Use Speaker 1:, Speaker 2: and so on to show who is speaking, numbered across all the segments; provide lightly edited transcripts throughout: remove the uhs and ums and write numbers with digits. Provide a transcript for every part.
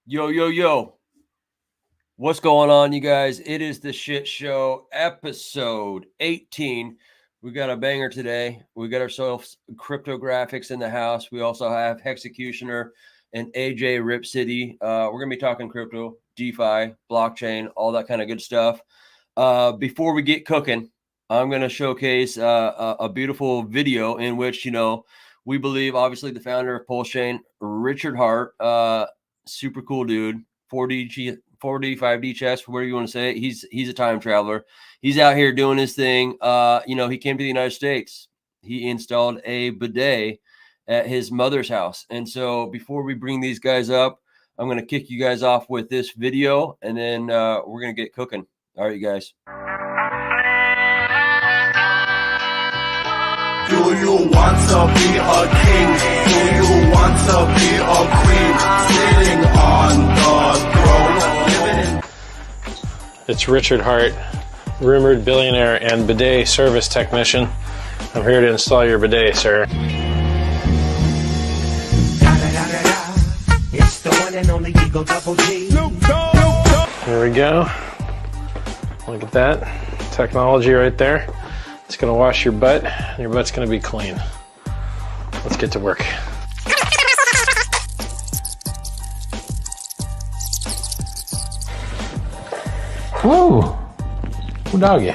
Speaker 1: Yo, yo, yo. What's going on, you guys? It is the Shit Show, episode 18. We got a banger today. We got ourselves CRYPTOGRFX in the house. We also have Hexecutioner and AJ Rip City. We're going to be talking crypto, DeFi, blockchain, all that kind of good stuff. Before we get cooking, I'm going to showcase a beautiful video in which, we believe, obviously, the founder of Pulsechain, Richard Hart, super cool dude, 45D chess, whatever you want to say. He's a time traveler. He's out here doing his thing. He came to the United States. He installed a bidet at his mother's house. And so before we bring these guys up, I'm going to kick you guys off with this video, and then we're going to get cooking. All right, you guys.
Speaker 2: Do you want to be a king? Do you want to be a queen? Sitting on the throne, living in...
Speaker 3: It's Richard Hart, rumored billionaire and bidet service technician. I'm here to install your bidet, sir.
Speaker 2: It's the one and only Eagle Double G.
Speaker 3: Here we go. Look at that technology right there. It's going to wash your butt, and your butt's going to be clean. Let's get to work. Woo! Ooh, doggy.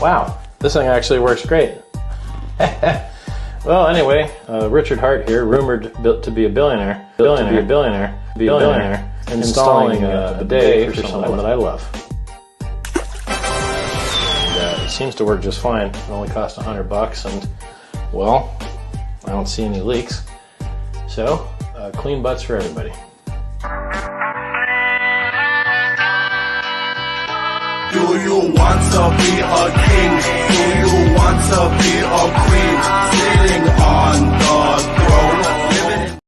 Speaker 3: Wow, this thing actually works great. Well, anyway, Richard Hart here, rumored to be a billionaire, installing a bidet for someone that I love. It seems to work just fine. It only costs $100, and well, I don't see any leaks. So, clean butts for everybody.
Speaker 2: Do you want to be a king? Do you want to be a queen? Sitting on the throne, living in...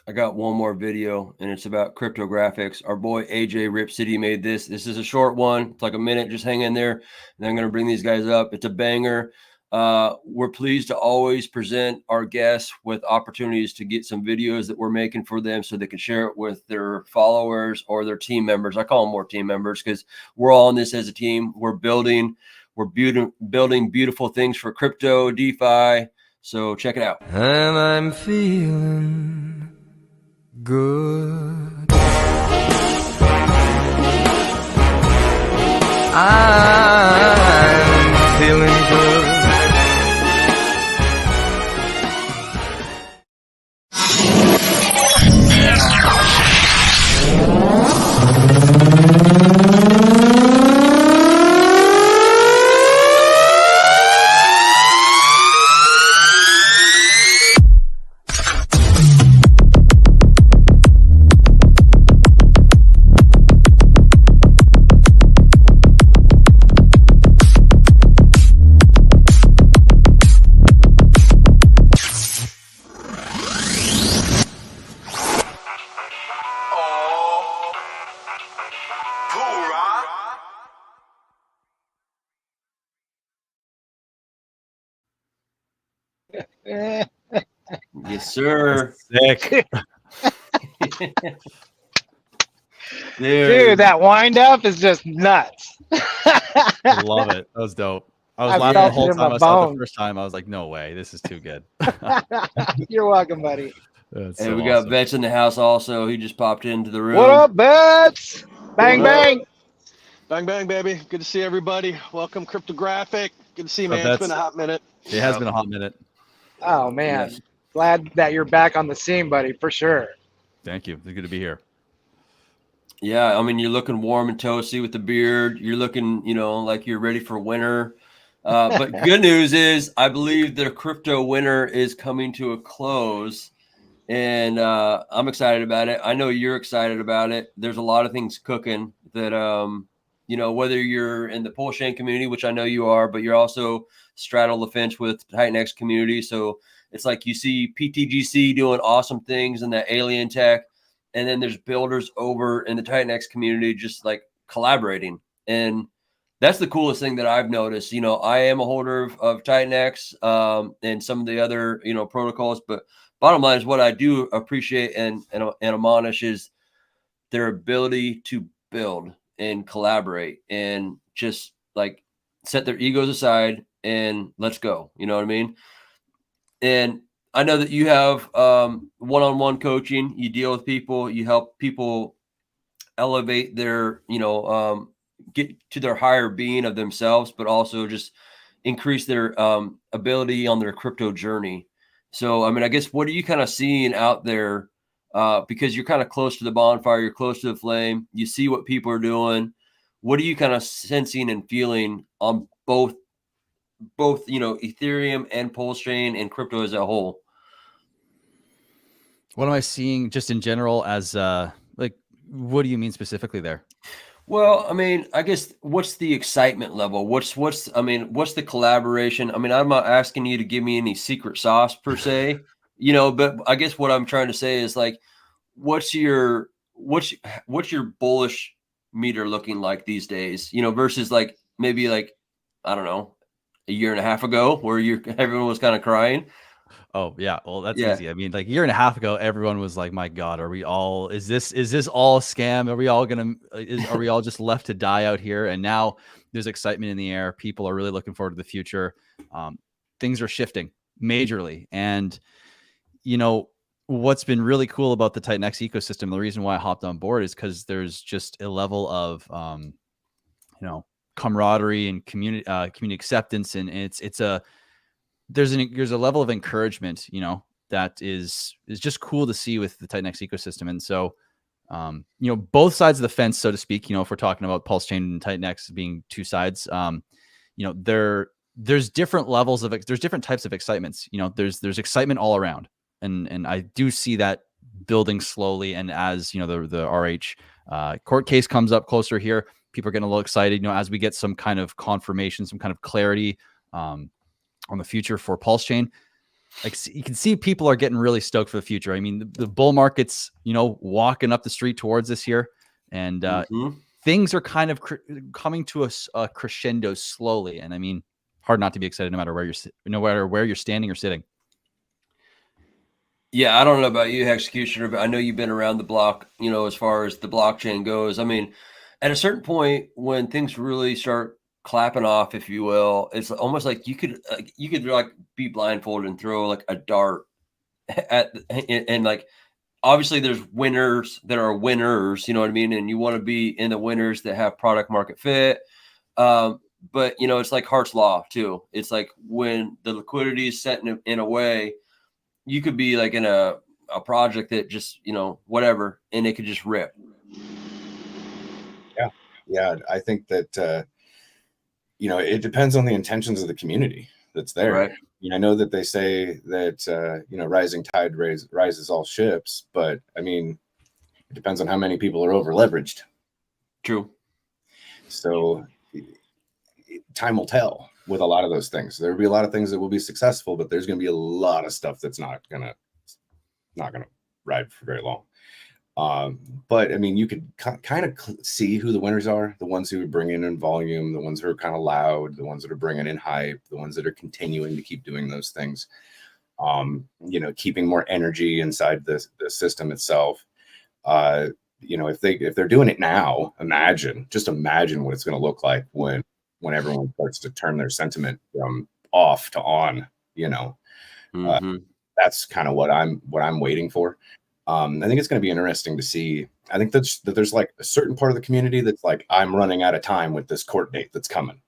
Speaker 1: I got one more video, and it's about CRYPTOGRFX. Our boy AJ Rip City made this. This is a short one. It's like a minute. Just hang in there, and I'm going to bring these guys up. It's a banger. We're pleased to always present our guests with opportunities to get some videos that we're making for them so they can share it with their followers or their team members. I call them more team members because we're all in this as a team. We're building beautiful things for crypto, DeFi. So check it out.
Speaker 4: And I'm feeling good. I'm feeling good.
Speaker 1: Yes, sir.
Speaker 3: Sick.
Speaker 5: Dude, that wind up is just nuts.
Speaker 6: I love it. That was dope. I was laughing the whole time I saw it the first time. I was like, no way, this is too good.
Speaker 5: You're welcome, buddy.
Speaker 1: And so we got Bets in the house also. He just popped into the room.
Speaker 5: What up, Bets? Bang, bang.
Speaker 7: Bang, bang, baby. Good to see everybody. Welcome, CRYPTOGRFX. Good to see you, man. It's been a hot minute.
Speaker 6: It has been a hot minute.
Speaker 5: Oh, man.
Speaker 1: Yes.
Speaker 5: Glad that you're back on the scene, buddy, for sure.
Speaker 6: Thank you. It's good to be here.
Speaker 1: Yeah, I mean, you're looking warm and toasty with the beard. You're looking, like you're ready for winter. But good news is I believe the crypto winter is coming to a close, and I'm excited about it. I know you're excited about it. There's a lot of things cooking that, whether you're in the Pulsechain community, which I know you are, but you're also straddle the fence with Titanx community. So it's like you see PTGC doing awesome things in that alien tech. And then there's builders over in the Titanx community just like collaborating. And that's the coolest thing that I've noticed. I am a holder of Titanx and some of the other, protocols. But bottom line is what I do appreciate and admonish is their ability to build and collaborate and just like set their egos aside and let's go. You know what I mean? And I know that you have one-on-one coaching. You deal with people. You help people elevate their, get to their higher being of themselves, but also just increase their ability on their crypto journey. So, I mean, I guess what are you kind of seeing out there? Because you're kind of close to the bonfire, you're close to the flame. You see what people are doing. What are you kind of sensing and feeling on both, Ethereum and Pulsechain and crypto as a whole?
Speaker 6: What am I seeing just in general as like, what do you mean specifically there?
Speaker 1: Well, I mean, I guess what's the excitement level? What's the collaboration? I mean, I'm not asking you to give me any secret sauce per se, but I guess what I'm trying to say is like, what's your bullish meter looking like these days, versus like maybe like, I don't know, a year and a half ago where everyone was kind of crying.
Speaker 6: Oh yeah, well that's easy. I mean, like a year and a half ago, everyone was like, "My God, is this all a scam? Are we all just left to die out here?" And now there's excitement in the air. People are really looking forward to the future. Things are shifting majorly, and what's been really cool about the Titan X ecosystem. The reason why I hopped on board is because there's just a level of camaraderie and community acceptance, and there's a level of encouragement, that is just cool to see with the Titan X ecosystem. And so, both sides of the fence, so to speak, if we're talking about Pulsechain and Titan X being two sides, there's different levels there's different types of excitements. There's excitement all around. And I do see that building slowly. And as, the RH court case comes up closer here, people are getting a little excited, as we get some kind of confirmation, some kind of clarity, on the future for Pulsechain. Like you can see people are getting really stoked for the future. I mean, the bull market's, walking up the street towards this year, and things are kind of coming to a crescendo slowly. And I mean, hard not to be excited no matter where you're standing or sitting.
Speaker 1: Yeah, I don't know about you, Executioner, but I know you've been around the block, as far as the blockchain goes. I mean, at a certain point when things really start clapping off, if you will, it's almost like you could like be blindfolded and throw like a dart and like, obviously there's winners that are winners, you know what I mean? And you want to be in the winners that have product market fit. But it's like Hart's law too. It's like when the liquidity is set in a way, you could be like in a project that just, whatever, and it could just rip.
Speaker 8: Yeah. I think that, it depends on the intentions of the community that's there.
Speaker 1: Right.
Speaker 8: I know that they say that, rising tide rises all ships, but I mean, it depends on how many people are over leveraged.
Speaker 1: True.
Speaker 8: So time will tell with a lot of those things. There'll be a lot of things that will be successful, but there's going to be a lot of stuff that's not going to ride for very long. But I mean, you could kind of see who the winners are, the ones who are bringing in volume, the ones who are kind of loud, the ones that are bringing in hype, the ones that are continuing to keep doing those things, keeping more energy inside the system itself. If they're doing it now, imagine what it's going to look like when everyone starts to turn their sentiment from off to on, that's kind of what I'm waiting for. I think it's going to be interesting to see. I think that there's like a certain part of the community that's like, I'm running out of time with this court date that's coming.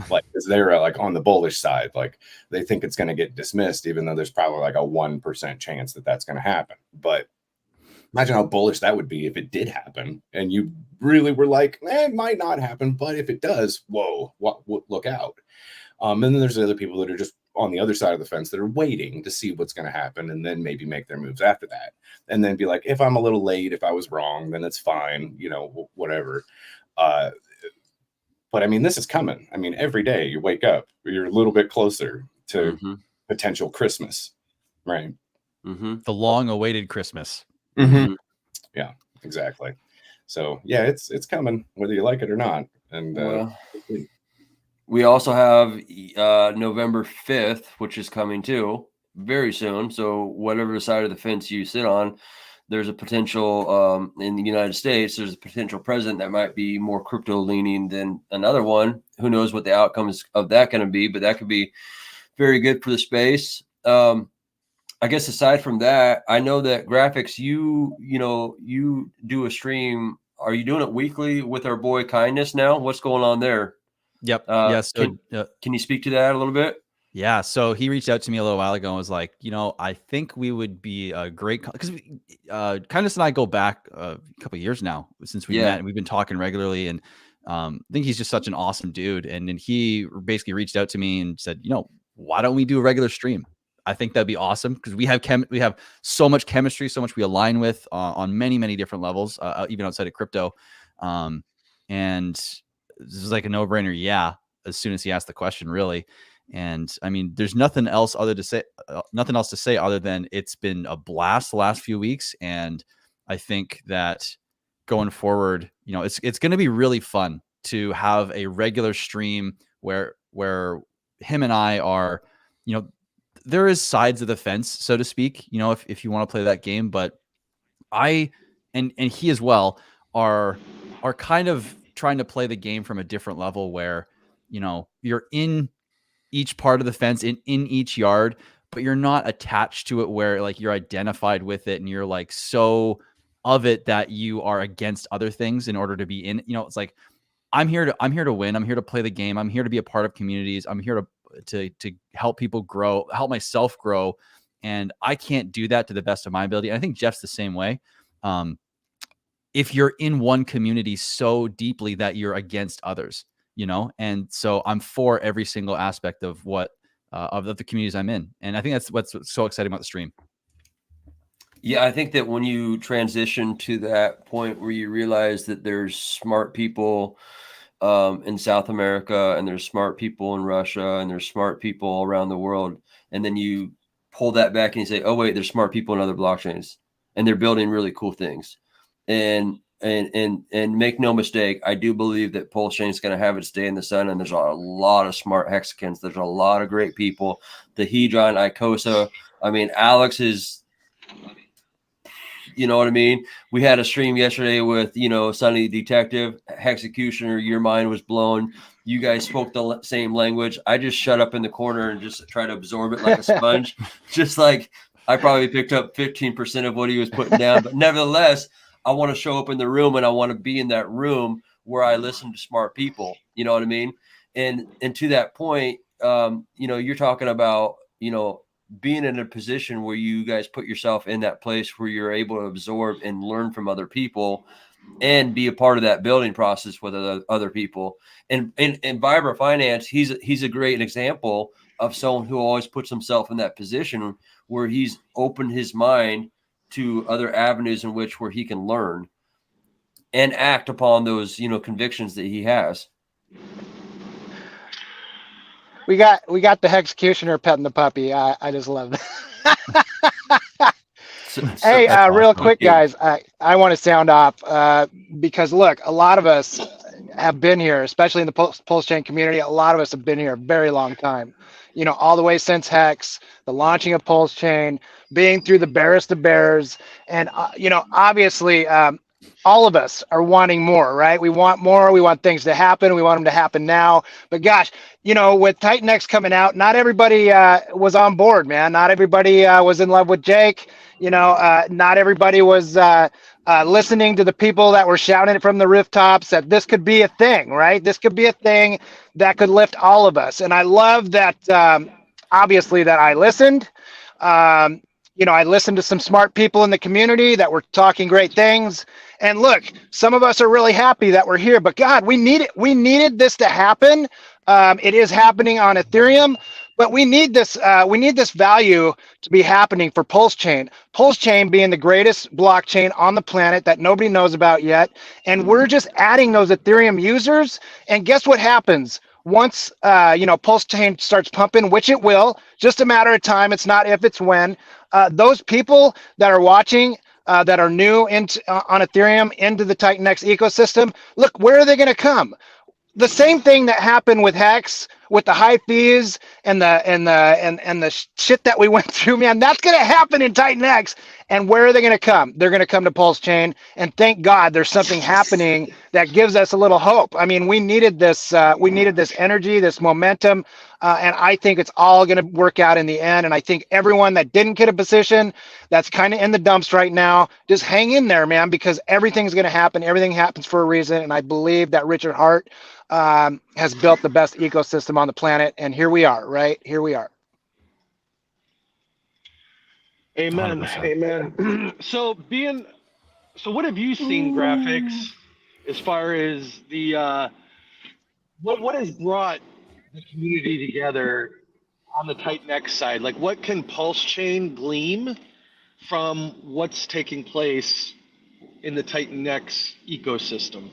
Speaker 8: Like, because they're like on the bullish side, like they think it's going to get dismissed, even though there's probably like a 1% chance that that's going to happen. But imagine how bullish that would be if it did happen, and you really were like, it might not happen, but if it does, whoa, look out. And then there's other people that are just on the other side of the fence that are waiting to see what's going to happen, and then maybe make their moves after that, and then be like, if I'm a little late, if I was wrong, then it's fine, whatever. But I mean, this is coming. I mean, every day you wake up, you're a little bit closer to potential Christmas, right?
Speaker 6: The long-awaited Christmas.
Speaker 8: Yeah, exactly. So yeah, it's coming, whether you like it or not. And
Speaker 1: we also have November 5th, which is coming too very soon. So whatever side of the fence you sit on, there's a potential in the United States, there's a potential president that might be more crypto leaning than another one. Who knows what the outcomes of that going to be, but that could be very good for the space. I guess aside from that, I know that graphics, you do a stream. Are you doing it weekly with our boy Kindness now? What's going on there?
Speaker 6: Yep.
Speaker 1: Can you speak to that a little bit?
Speaker 6: Yeah. So he reached out to me a little while ago and was like, I think we would be a great, because Kindness and I go back a couple of years now since we met, and we've been talking regularly. And I think he's just such an awesome dude. And then he basically reached out to me and said, why don't we do a regular stream? I think that'd be awesome, because we have so much chemistry, so much we align with on many, many different levels, even outside of crypto. And this is like a no-brainer. Yeah. As soon as he asked the question, really. And I mean, there's nothing else to say other than it's been a blast the last few weeks. And I think that going forward, it's going to be really fun to have a regular stream where him and I are, there is sides of the fence, so to speak, if you want to play that game, but I, and he as well are kind of trying to play the game from a different level where, you're in each part of the fence, in each yard, but you're not attached to it where like you're identified with it and you're like so of it that you are against other things in order to be in. It's like I'm here to win. I'm here to play the game. I'm here to be a part of communities. I'm here to help people grow, help myself grow, and I can't do that to the best of my ability. And I think Jeff's the same way. If you're in one community so deeply that you're against others, and so I'm for every single aspect of what of the communities I'm in. And I think that's what's so exciting about the stream.
Speaker 1: Yeah, I think that when you transition to that point where you realize that there's smart people in South America, and there's smart people in Russia, and there's smart people all around the world, and then you pull that back and you say, oh wait, there's smart people in other blockchains, and they're building really cool things. And make no mistake, I do believe that Pulsechain is going to have its day in the sun, and there's a lot of smart hexagons. There's a lot of great people. The Hedron, Icosa. I mean, Alex is, you know what I mean? We had a stream yesterday with, Sunny Detective, Hexecutioner. Your mind was blown. You guys spoke the same language. I just shut up in the corner and just try to absorb it like a sponge. Just like I probably picked up 15% of what he was putting down, but nevertheless, I want to show up in the room, and I want to be in that room where I listen to smart people. You know what I mean? And to that point, you're talking about, being in a position where you guys put yourself in that place where you're able to absorb and learn from other people and be a part of that building process with other people. And Vibra Finance, he's a great example of someone who always puts himself in that position where he's opened his mind to other avenues in which where he can learn and act upon those, convictions that he has.
Speaker 5: We got the Hexecutioner petting the puppy. I just love that. Hey, real quick, guys, I want to sound off because look, a lot of us have been here, especially in the Pulsechain community. A lot of us have been here a very long time. All the way since Hex, the launching of Pulsechain, being through the barest of bears, and obviously, all of us are wanting more, right? We want more. We want things to happen. We want them to happen now. But gosh, with Titan X coming out, not everybody was on board, man. Not everybody was in love with Jake. Not everybody was listening to the people that were shouting it from the rooftops that this could be a thing, right? This could be a thing that could lift all of us. And I love that, obviously, that I listened. I listened to some smart people in the community that were talking great things. And look, some of us are really happy that we're here, but God, we needed this to happen. It is happening on Ethereum, but we need this value to be happening for Pulsechain. Pulsechain being the greatest blockchain on the planet that nobody knows about yet. And we're just adding those Ethereum users. And guess what happens? Once Pulsechain starts pumping, which it will, just a matter of time. It's not if, it's when. Those people that are watching, that are new on Ethereum into the Titan X ecosystem, look, where are they going to come? The same thing that happened with Hex with the high fees and the shit that we went through, man, that's going to happen in Titan X. And where are they going to come? They're going to come to Pulsechain, and thank God there's something happening that gives us a little hope. I mean, we needed this energy, this momentum, and I think it's all going to work out in the end. And I think everyone that didn't get a position, that's kind of in the dumps right now, just hang in there, man, because everything's going to happen. Everything happens for a reason, and I believe that Richard Hart has built the best ecosystem on the planet, and here we are, right? Here we are.
Speaker 7: Amen.
Speaker 6: 100%.
Speaker 7: Amen. So what have you seen, graphics, as far as the what has brought the community together on the Titan X side? Like, what can Pulsechain glean from what's taking place in the Titan X ecosystem?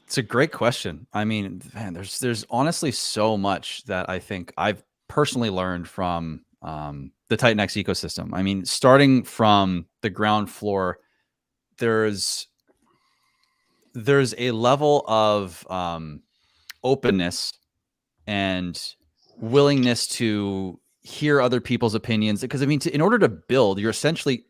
Speaker 6: It's a great question. I mean, man, there's honestly so much that I think I've personally learned from the Titan X ecosystem. I mean, starting from the ground floor, there's a level of openness and willingness to hear other people's opinions. Because I mean, in order to build, you're essentially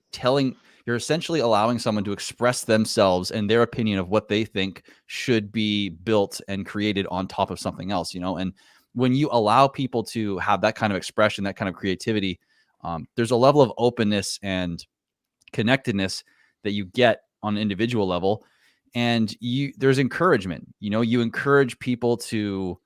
Speaker 6: allowing someone to express themselves and their opinion of what they think should be built and created on top of something else, you know? And when you allow people to have that kind of expression, that kind of creativity, there's a level of openness and connectedness that you get on an individual level. And there's encouragement, you know, you encourage people to,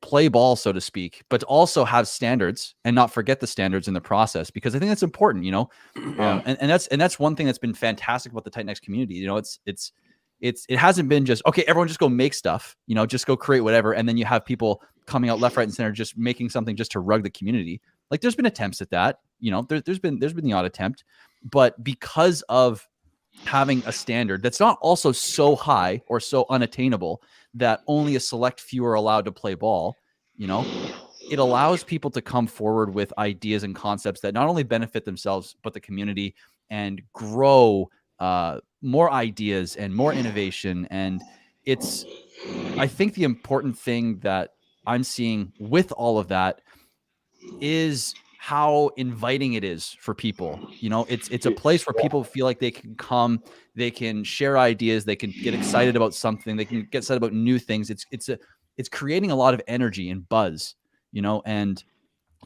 Speaker 6: play ball, so to speak, but also have standards and not forget the standards in the process, because I think that's important, you know?
Speaker 1: Yeah.
Speaker 6: And that's one thing that's been fantastic about the Titan X community. You know, it hasn't been just, okay, everyone just go make stuff, you know, just go create whatever. And then you have people coming out left, right, and center, just making something just to rug the community. Like, there's been attempts at that, you know, there's been the odd attempt, but because of having a standard that's not also so high or so unattainable that only a select few are allowed to play ball, you know, it allows people to come forward with ideas and concepts that not only benefit themselves, but the community, and grow more ideas and more innovation. And I think the important thing that I'm seeing with all of that is how inviting it is for people. You know, it's a place where people feel like they can come, they can share ideas, they can get excited about something, they can get excited about new things. It's creating a lot of energy and buzz, you know. And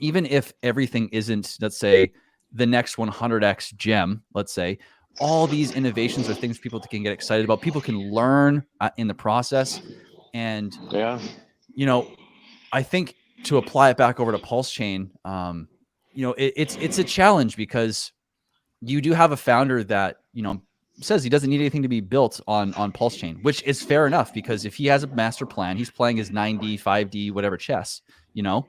Speaker 6: even if everything isn't, let's say, the next 100x gem, let's say, all these innovations are things people can get excited about. People can learn in the process. And you know, I think to apply it back over to Pulsechain, you know, it's a challenge, because you do have a founder that, you know, says he doesn't need anything to be built on Pulsechain, which is fair enough, because if he has a master plan, he's playing his 9D, 5D, whatever chess, you know,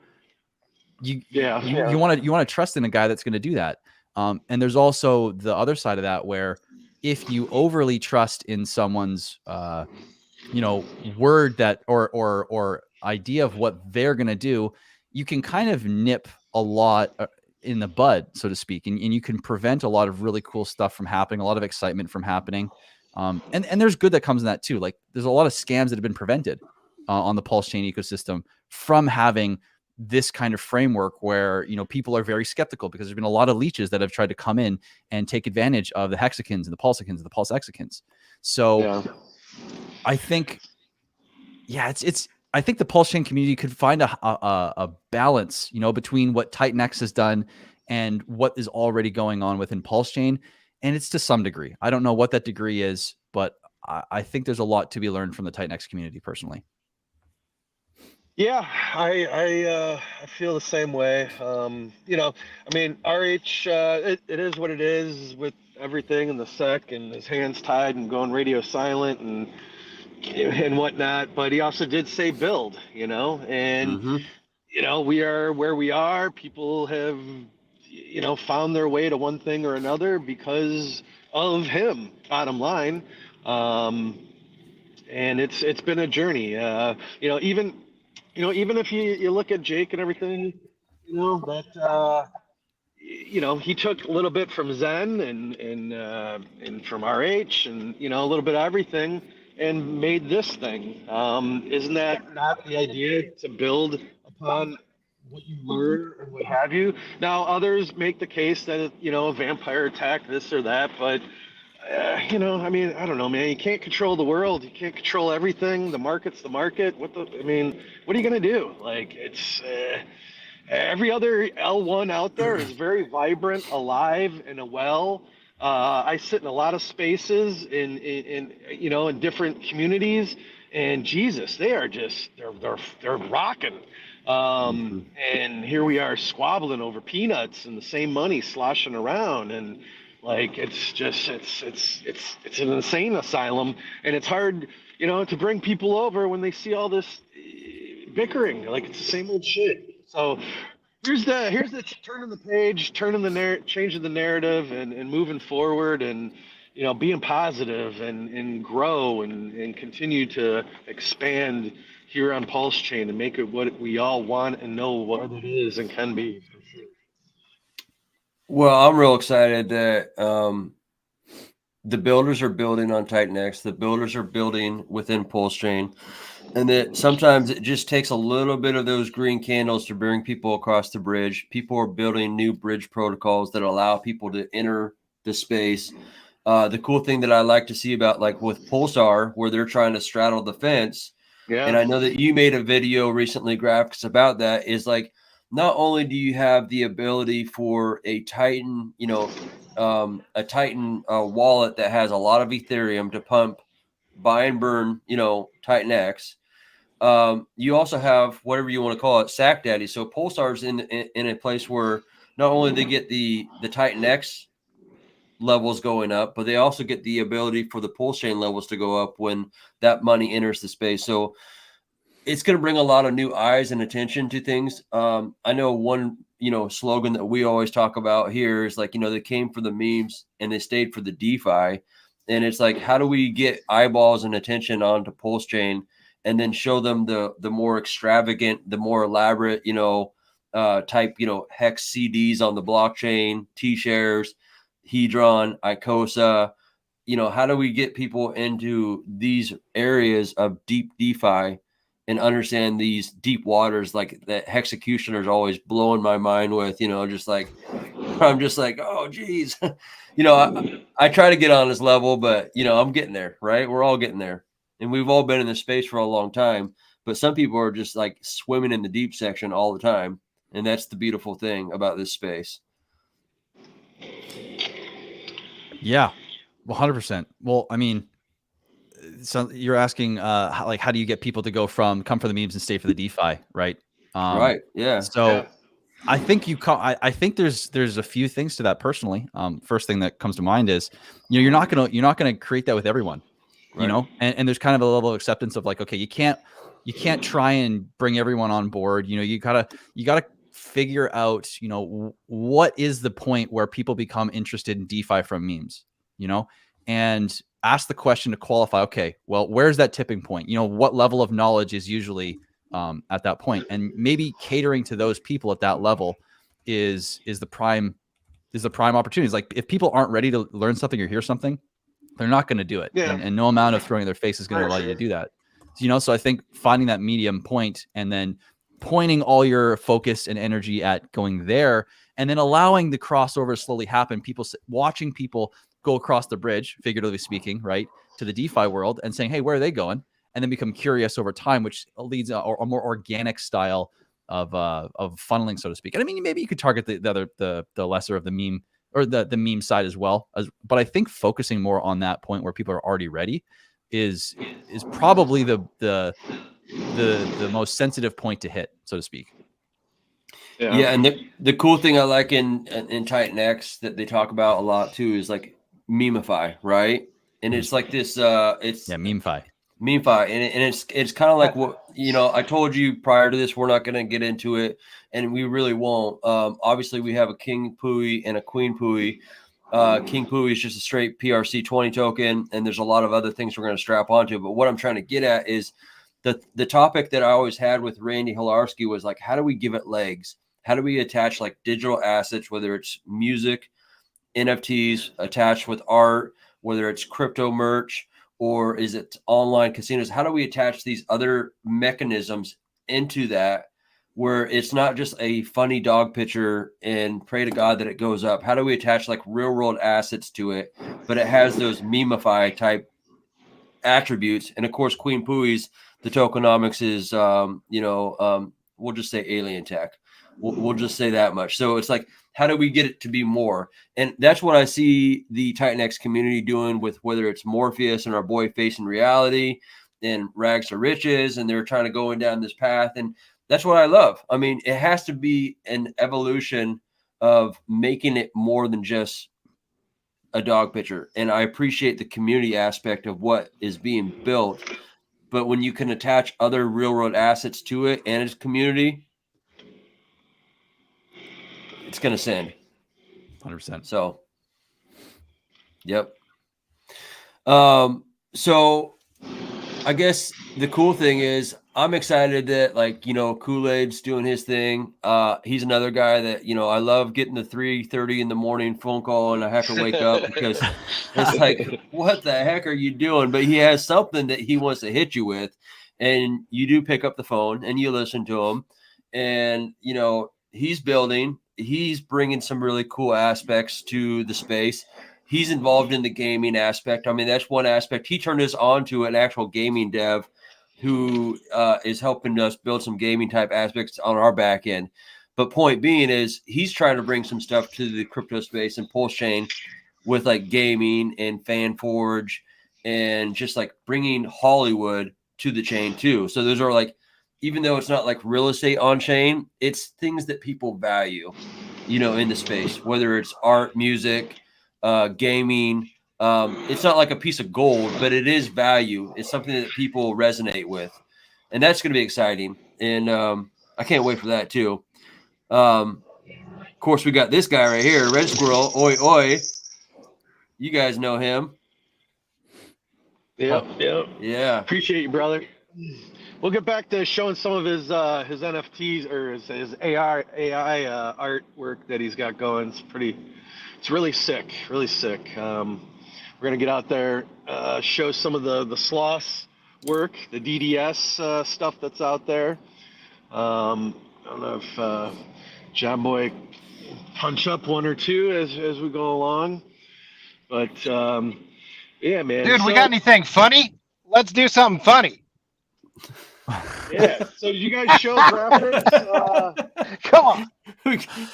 Speaker 6: you want to trust in a guy that's going to do that. And there's also the other side of that, where if you overly trust in someone's, you know, word that or idea of what they're going to do, you can kind of nip a lot in the bud, so to speak, and you can prevent a lot of really cool stuff from happening, a lot of excitement from happening. And there's good that comes in that too. Like, there's a lot of scams that have been prevented on the Pulsechain ecosystem from having this kind of framework, where, you know, people are very skeptical, because there's been a lot of leeches that have tried to come in and take advantage of the hexagons and the pulsecons and the pulsexicons. So I think, I think the Pulsechain community could find a balance, you know, between what Titan X has done and what is already going on within Pulsechain. And it's to some degree. I don't know what that degree is, but I think there's a lot to be learned from the Titan X community personally.
Speaker 7: Yeah, I feel the same way. You know, I mean, RH, it is what it is with everything in the sec, and his hands tied and going radio silent and whatnot. But he also did say build, you know, and you know, we are where we are. People have, you know, found their way to one thing or another because of him, bottom line. And it's been a journey. You know, even if you look at Jake and everything, you know, that you know, he took a little bit from Zen and from RH, and, you know, a little bit of everything. and made this thing. Isn't that not the idea, to build upon what you learn or what have you? Now, others make the case that, a vampire attack, this or that, but I mean, I don't know, man. You can't control the world. You can't control everything. The market's the market. I mean, what are you gonna do? Like, it's every other L1 out there is very vibrant, alive, and well. I sit in a lot of spaces in different communities, and Jesus, they are just they're rocking. And here we are squabbling over peanuts and the same money sloshing around, and like it's an insane asylum, and it's hard, to bring people over when they see all this bickering. Like, it's the same old shit. So here's the turning the page, changing the narrative, and moving forward, and being positive, and grow, and continue to expand here on Pulsechain, and make it what we all want and know what it is and can be. For sure.
Speaker 1: Well, I'm real excited that the builders are building on Titanx. The builders are building within Pulsechain. And that sometimes it just takes a little bit of those green candles to bring people across the bridge. People are building new bridge protocols that allow people to enter the space. The cool thing that I like to see about, like with Pulsar, where they're trying to straddle the fence.
Speaker 7: Yeah.
Speaker 1: And I know that you made a video recently, Graphics, about that. Is like, not only do you have the ability for a Titan, a Titan wallet that has a lot of Ethereum to pump, buy and burn, Titan X. You also have whatever you want to call it, Sack Daddy. So Pulsar's in a place where not only they get the Titan X levels going up, but they also get the ability for the Pulsechain levels to go up when that money enters the space. So it's going to bring a lot of new eyes and attention to things. I know one, slogan that we always talk about here is like, they came for the memes and they stayed for the DeFi. And it's like, how do we get eyeballs and attention onto Pulsechain, and then show them the more extravagant, the more elaborate, type, hex CDs on the blockchain, T-shares, Hedron, Icosa. How do we get people into these areas of deep DeFi and understand these deep waters? Like, that Hexecutioner is always blowing my mind with, just like, I'm just like, oh, geez. I try to get on this level, but, I'm getting there, right? We're all getting there. And we've all been in this space for a long time. But some people are just like swimming in the deep section all the time. And that's the beautiful thing about this space.
Speaker 6: Yeah, 100%. Well, I mean, so you're asking, how do you get people to come for the memes and stay for the DeFi, right?
Speaker 1: Right. Yeah.
Speaker 6: So
Speaker 7: Yeah.
Speaker 6: I think I think there's a few things to that personally. First thing that comes to mind is, you're not gonna create that with everyone,
Speaker 1: Right.
Speaker 6: and there's kind of a level of acceptance of like, okay, you can't try and bring everyone on board. You gotta figure out, what is the point where people become interested in DeFi from memes, and ask the question to qualify. Okay, well, where's that tipping point? What level of knowledge is usually at that point, and maybe catering to those people at that level is the prime opportunities. Like, if people aren't ready to learn something or hear something, they're not going to do it.
Speaker 7: Yeah.
Speaker 6: And no amount of throwing their face is going to allow you to do that. So I think finding that medium point and then pointing all your focus and energy at going there, and then allowing the crossover to slowly happen. Watching people go across the bridge, figuratively speaking, right, to the DeFi world, and saying, hey, where are they going? And then become curious over time, which leads a more organic style of funneling, so to speak. And I mean, maybe you could target the lesser of the meme, or the meme side as well. But I think focusing more on that point where people are already ready is probably the most sensitive point to hit, so to speak.
Speaker 1: Yeah, and the cool thing I like in Titan X that they talk about a lot too is like memify, right? And it's like this
Speaker 6: memefy.
Speaker 1: MemeFi, and it's kind of like what I told you prior to this. We're not going to get into it, and we really won't. Obviously, we have a King Pooie and a Queen Pooie. King Pooie is just a straight PRC20 token, and there's a lot of other things we're going to strap onto. But what I'm trying to get at is the topic that I always had with Randy Hilarski was like, how do we give it legs? How do we attach like digital assets, whether it's music, NFTs attached with art, whether it's crypto merch, or is it online casinos? How do we attach these other mechanisms into that, where it's not just a funny dog picture and pray to God that it goes up? How do we attach like real world assets to it, but it has those memify type attributes? And of course, Queen Pooie's, the tokenomics is, we'll just say alien tech. We'll just say that much. So it's like, how do we get it to be more? And that's what I see the Titan community doing with, whether it's Morpheus and our boy Facing Reality and Rags to Riches, and they're trying to go down this path. And that's what I love. I mean, it has to be an evolution of making it more than just a dog picture. And I appreciate the community aspect of what is being built. But when you can attach other real world assets to it and its community, it's going to send
Speaker 6: 100%.
Speaker 1: So, yep. So I guess the cool thing is I'm excited that, like, Kool-Aid's doing his thing. He's another guy that, I love getting the 3:30 in the morning phone call and I have to wake up because it's like, what the heck are you doing? But he has something that he wants to hit you with, and you do pick up the phone and you listen to him, and, he's building. He's bringing some really cool aspects to the space. He's involved in the gaming aspect. I mean, that's one aspect. He turned us on to an actual gaming dev who is helping us build some gaming type aspects on our back end. But point being is he's trying to bring some stuff to the crypto space and Pulsechain with like gaming and FanForge and just like bringing Hollywood to the chain too. So those are like, even though it's not like real estate on chain, it's things that people value, in the space, whether it's art, music, gaming. It's not like a piece of gold, but it is value. It's something that people resonate with, and that's going to be exciting. And I can't wait for that too. Of course, we got this guy right here, Red Squirrel, oi, oi. You guys know him.
Speaker 7: Yep.
Speaker 1: Yeah.
Speaker 7: Appreciate you, brother. We'll get back to showing some of his NFTs or his AI artwork that he's got going. It's really sick, really sick. We're gonna get out there, show some of the sloss work, the DDS stuff that's out there. I don't know if John Boy punch up one or two as we go along, but yeah, man.
Speaker 5: Dude, we got anything funny? Let's do something funny.
Speaker 7: Yeah. So did you guys show graphics?
Speaker 5: Come on.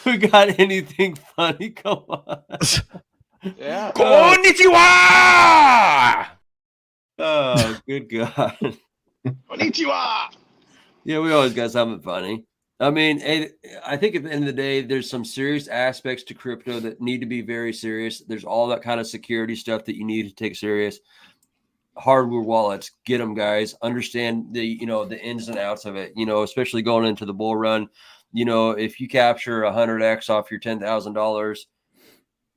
Speaker 1: We got anything funny? Come on.
Speaker 7: Yeah.
Speaker 3: Konnichiwa!
Speaker 1: Oh, good God.
Speaker 7: Konnichiwa!
Speaker 1: Yeah, we always got something funny. I mean, I think at the end of the day, there's some serious aspects to crypto that need to be very serious. There's all that kind of security stuff that you need to take serious. Hardware wallets, get them, guys. Understand the ins and outs of it, especially going into the bull run. If you capture 100x off your $10,000,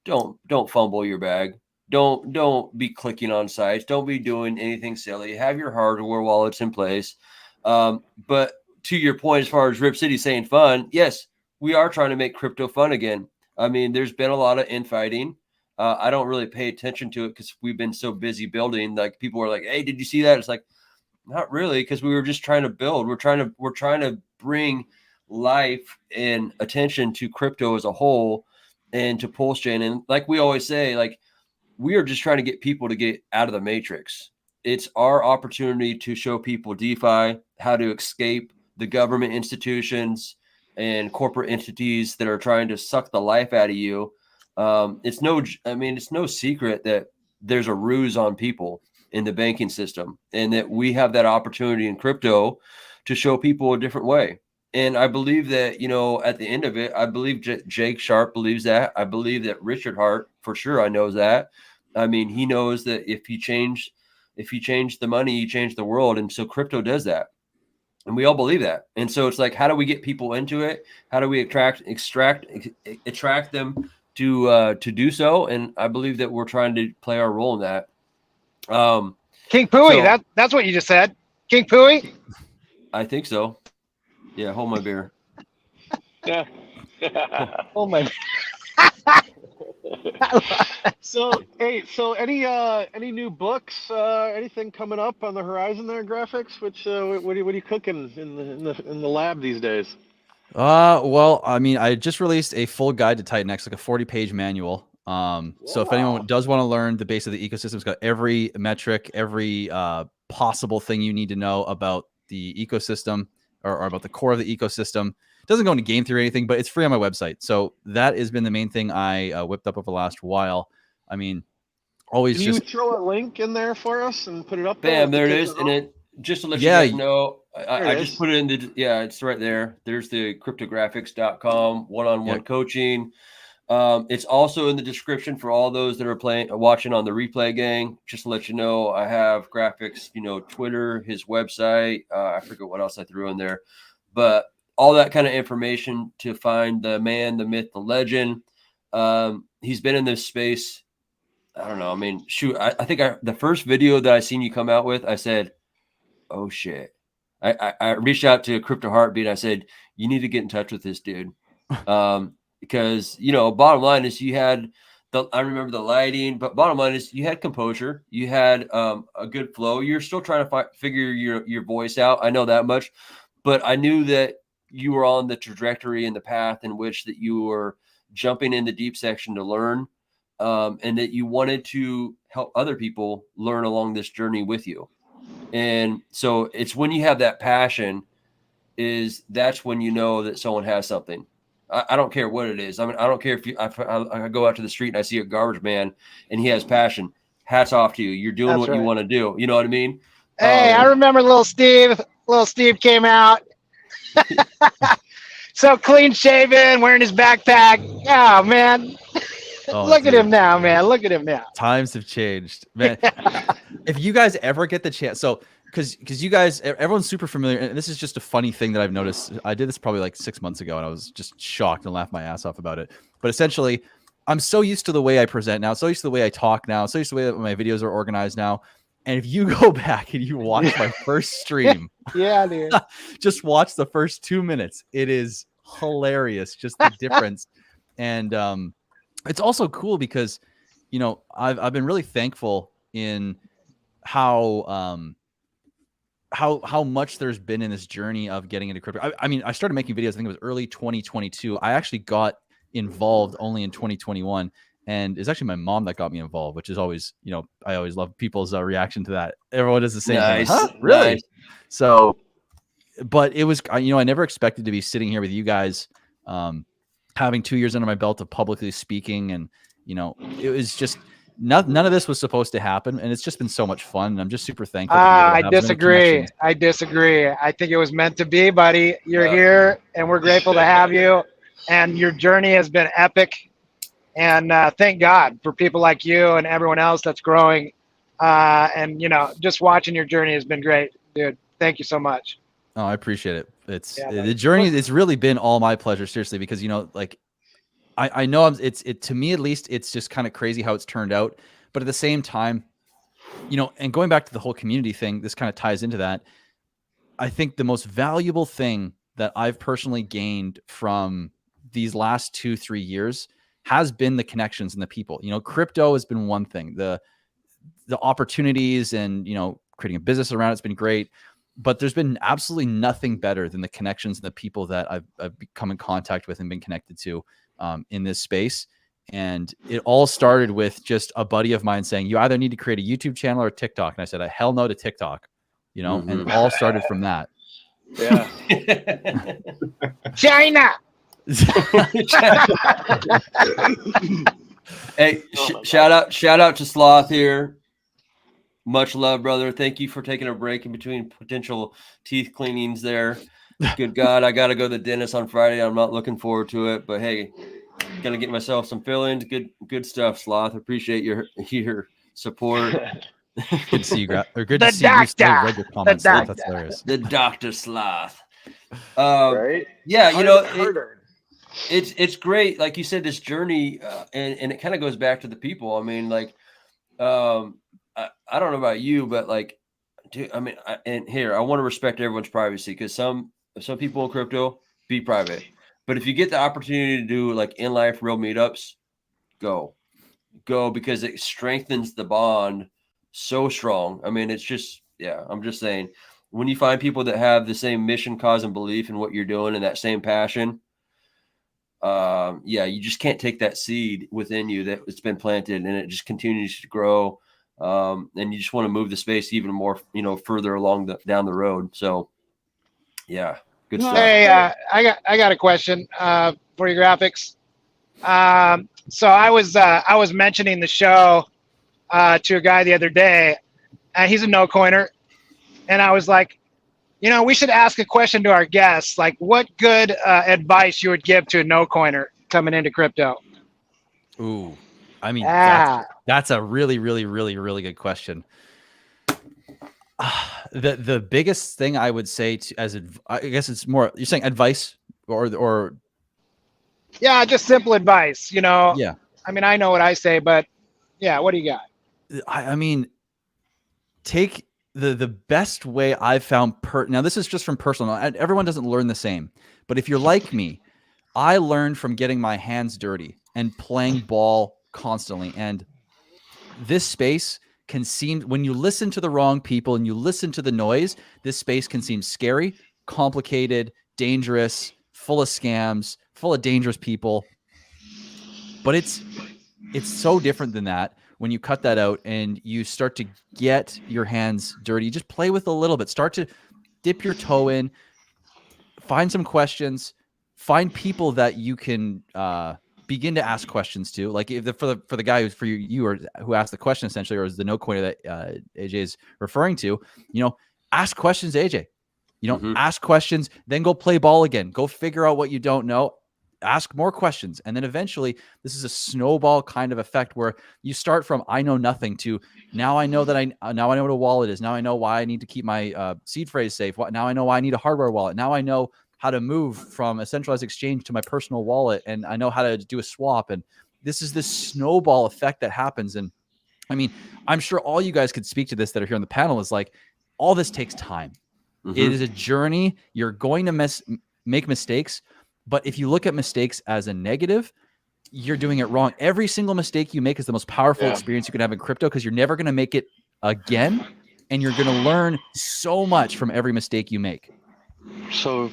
Speaker 1: don't fumble your bag. Don't be clicking on sites. Don't be doing anything silly. Have your hardware wallets in place. But to your point, as far as Rip City saying fun, yes, we are trying to make crypto fun again. I mean, there's been a lot of infighting. I don't really pay attention to it because we've been so busy building. Like, people are like, "Hey, did you see that?" It's like, not really, because we were just trying to build. We're trying to bring life and attention to crypto as a whole and to Pulsechain. And like we always say, like, we are just trying to get people to get out of the matrix. It's our opportunity to show people DeFi, how to escape the government institutions and corporate entities that are trying to suck the life out of you. It's no secret that there's a ruse on people in the banking system, and that we have that opportunity in crypto to show people a different way. And I believe that, at the end of it, I believe Jake Sharp believes that. I believe that Richard Hart, for sure, I know that. I mean, he knows that if you change the money, you change the world. And so crypto does that. And we all believe that. And so it's like, how do we get people into it? How do we attract them to do so? And I believe that we're trying to play our role in that.
Speaker 5: King Pooie, that's what you just said. King Pooie?
Speaker 1: I think so. Yeah, hold my beer.
Speaker 7: Yeah.
Speaker 5: Oh my.
Speaker 7: So, hey, so any new books, anything coming up on the horizon there, graphics? Which what are you cooking in the lab these days?
Speaker 6: Well, I mean, I just released a full guide to Titan X, like a 40-page manual. So if anyone does want to learn the base of the ecosystem, it's got every metric, every possible thing you need to know about the ecosystem or about the core of the ecosystem. It doesn't go into game theory or anything, but it's free on my website. So that has been the main thing I whipped up over the last while. I mean, always
Speaker 7: Can
Speaker 6: just
Speaker 7: you throw a link in there for us and put it up there?
Speaker 1: Bam, there it is. And it just to let you
Speaker 6: Yeah.
Speaker 1: guys know, I just
Speaker 7: is.
Speaker 1: put it in the, yeah, it's right there. There's the cryptographics.com one-on-one coaching. It's also in the description for all those that are watching on the replay gang. Just to let you know, I have graphics, Twitter, his website. I forget what else I threw in there, but all that kind of information to find the man, the myth, the legend. He's been in this space. I don't know. I mean, shoot, I think the first video that I seen you come out with, I said, oh shit. I reached out to Crypto Heartbeat. I said, you need to get in touch with this dude. Because, bottom line is I remember the lighting, but bottom line is you had composure. You had a good flow. You're still trying to figure your voice out. I know that much, but I knew that you were on the trajectory and the path in which that you were jumping in the deep section to learn. And that you wanted to help other people learn along this journey with you. And so it's when you have that passion that's when you know that someone has something. I don't care what it is. I mean, I don't care if I go out to the street and I see a garbage man and he has passion. Hats off to you. You're doing what you want to do. You know what I mean?
Speaker 5: Hey, I remember little Steve. Little Steve came out. So clean shaven, wearing his backpack. Oh, man. Look at him now, man. Look at him now.
Speaker 6: Times have changed, man. If you guys ever get the chance, so because you guys, everyone's super familiar, and this is just a funny thing that I've noticed. I did this probably like 6 months ago, and I was just shocked and laughed my ass off about it. But essentially, I'm so used to the way I present now, so used to the way I talk now, so used to the way that my videos are organized now. And if you go back and you watch my first stream,
Speaker 5: yeah, dude,
Speaker 6: just watch the first 2 minutes. It is hilarious, just the difference. And it's also cool because, I've been really thankful in how much there's been in this journey of getting into crypto. I mean, I started making videos, I think it was early 2022. I actually got involved only in 2021. And it's actually my mom that got me involved, which is always, I always love people's reaction to that. Everyone does the same thing. Huh? Really? Nice. So, but it was, I never expected to be sitting here with you guys, having 2 years under my belt of publicly speaking. And, it was just, none of this was supposed to happen. And it's just been so much fun. And I'm just super thankful.
Speaker 5: I disagree. I think it was meant to be, buddy. You're here and we're grateful to have you. And your journey has been epic. And thank God for people like you and everyone else that's growing. And, just watching your journey has been great, dude. Thank you so much.
Speaker 6: Oh, I appreciate it. It's the journey. It's really been all my pleasure, seriously, because, I know to me, at least, it's just kind of crazy how it's turned out. But at the same time, and going back to the whole community thing, this kind of ties into that. I think the most valuable thing that I've personally gained from these last 2-3 years has been the connections and the people. Crypto has been one thing. The opportunities and, creating a business around it's been great. But there's been absolutely nothing better than the connections and the people that I've come in contact with and been connected to in this space. And it all started with just a buddy of mine saying, you either need to create a YouTube channel or TikTok. And I said, hell no to TikTok, and it all started from that.
Speaker 7: Yeah.
Speaker 5: China.
Speaker 1: Hey, shout out to Sloth here. Much love, brother. Thank you for taking a break in between potential teeth cleanings there. Good God, I got to go to the dentist on Friday. I'm not looking forward to it, but hey, gonna get myself some fillings. Good stuff, Sloth. Appreciate your support.
Speaker 6: Good to see you, good to see you. I read your comments. That's hilarious.
Speaker 1: The Dr. Sloth.
Speaker 7: Right?
Speaker 1: Yeah, it's great. Like you said, this journey, and it kind of goes back to the people. I mean, like, I don't know about you, but like, dude, I mean, I want to respect everyone's privacy because some people in crypto be private, but if you get the opportunity to do like in life real meetups, go. go because it strengthens the bond so strong. I mean, it's just, yeah, I'm just saying, when you find people that have the same mission, cause, and belief in what you're doing and that same passion, yeah, you just can't take that seed within you that it's been planted and it just continues to grow. And you just want to move the space even more, further along down the road. So yeah, good stuff.
Speaker 5: Hey, I got a question for your graphics. So I was mentioning the show to a guy the other day, and he's a no coiner, and I was like, we should ask a question to our guests, like what good advice you would give to a no coiner coming into crypto.
Speaker 6: Ooh, I mean, that's a really, really, really, really good question. The biggest thing I would say I guess it's more, you're saying advice or
Speaker 5: yeah, just simple advice,
Speaker 6: Yeah.
Speaker 5: I mean, I know what I say, but yeah, what do you got?
Speaker 6: I mean, take the best way I've found now this is just from personal, everyone doesn't learn the same, but if you're like me, I learned from getting my hands dirty and playing ball constantly. And this space can seem, when you listen to the wrong people and you listen to the noise, this space can seem scary, complicated, dangerous, full of scams, full of dangerous people. But it's so different than that when you cut that out and you start to get your hands dirty. You just play with a little bit, start to dip your toe in, find some questions, find people that you can begin to ask questions to. Like for the guy who asked the question essentially, or is the no coiner that AJ is referring to, ask questions to AJ. Ask questions, then go play ball again. Go figure out what you don't know. Ask more questions. And then eventually this is a snowball kind of effect where you start from, I know nothing, to now I know that now I know what a wallet is. Now I know why I need to keep my seed phrase safe. Now I know why I need a hardware wallet. Now I know how to move from a centralized exchange to my personal wallet. And I know how to do a swap. And this is this snowball effect that happens. And I mean, I'm sure all you guys could speak to this that are here on the panel, is like, all this takes time. Mm-hmm. It is a journey. You're going to make mistakes. But if you look at mistakes as a negative, you're doing it wrong. Every single mistake you make is the most powerful experience you can have in crypto, because you're never going to make it again. And you're going to learn so much from every mistake you make.
Speaker 7: So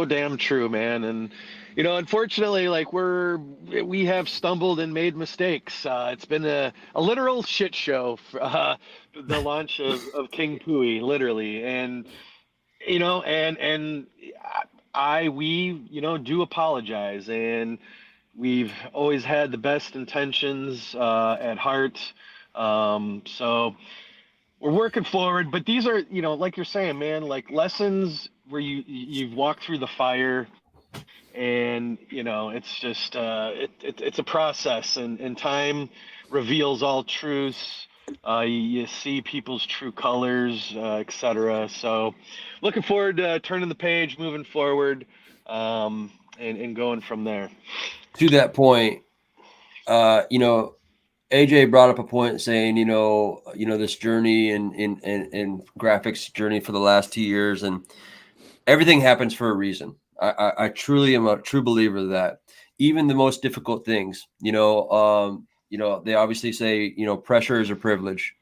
Speaker 7: damn true, man. And, unfortunately, like we have stumbled and made mistakes. It's been a literal shit show for the launch of King Pooie, literally. And, we do apologize, and we've always had the best intentions at heart. So we're working forward, but these are, like you're saying, man, like lessons where you've walked through the fire, and it's just it's a process, and time reveals all truths. You see people's true colors, etc. So looking forward to turning the page, moving forward, and going from there.
Speaker 1: To that point, AJ brought up a point saying, this journey in graphics journey for the last 2 years, and everything happens for a reason. I truly am a true believer of that. Even the most difficult things, they obviously say, pressure is a privilege,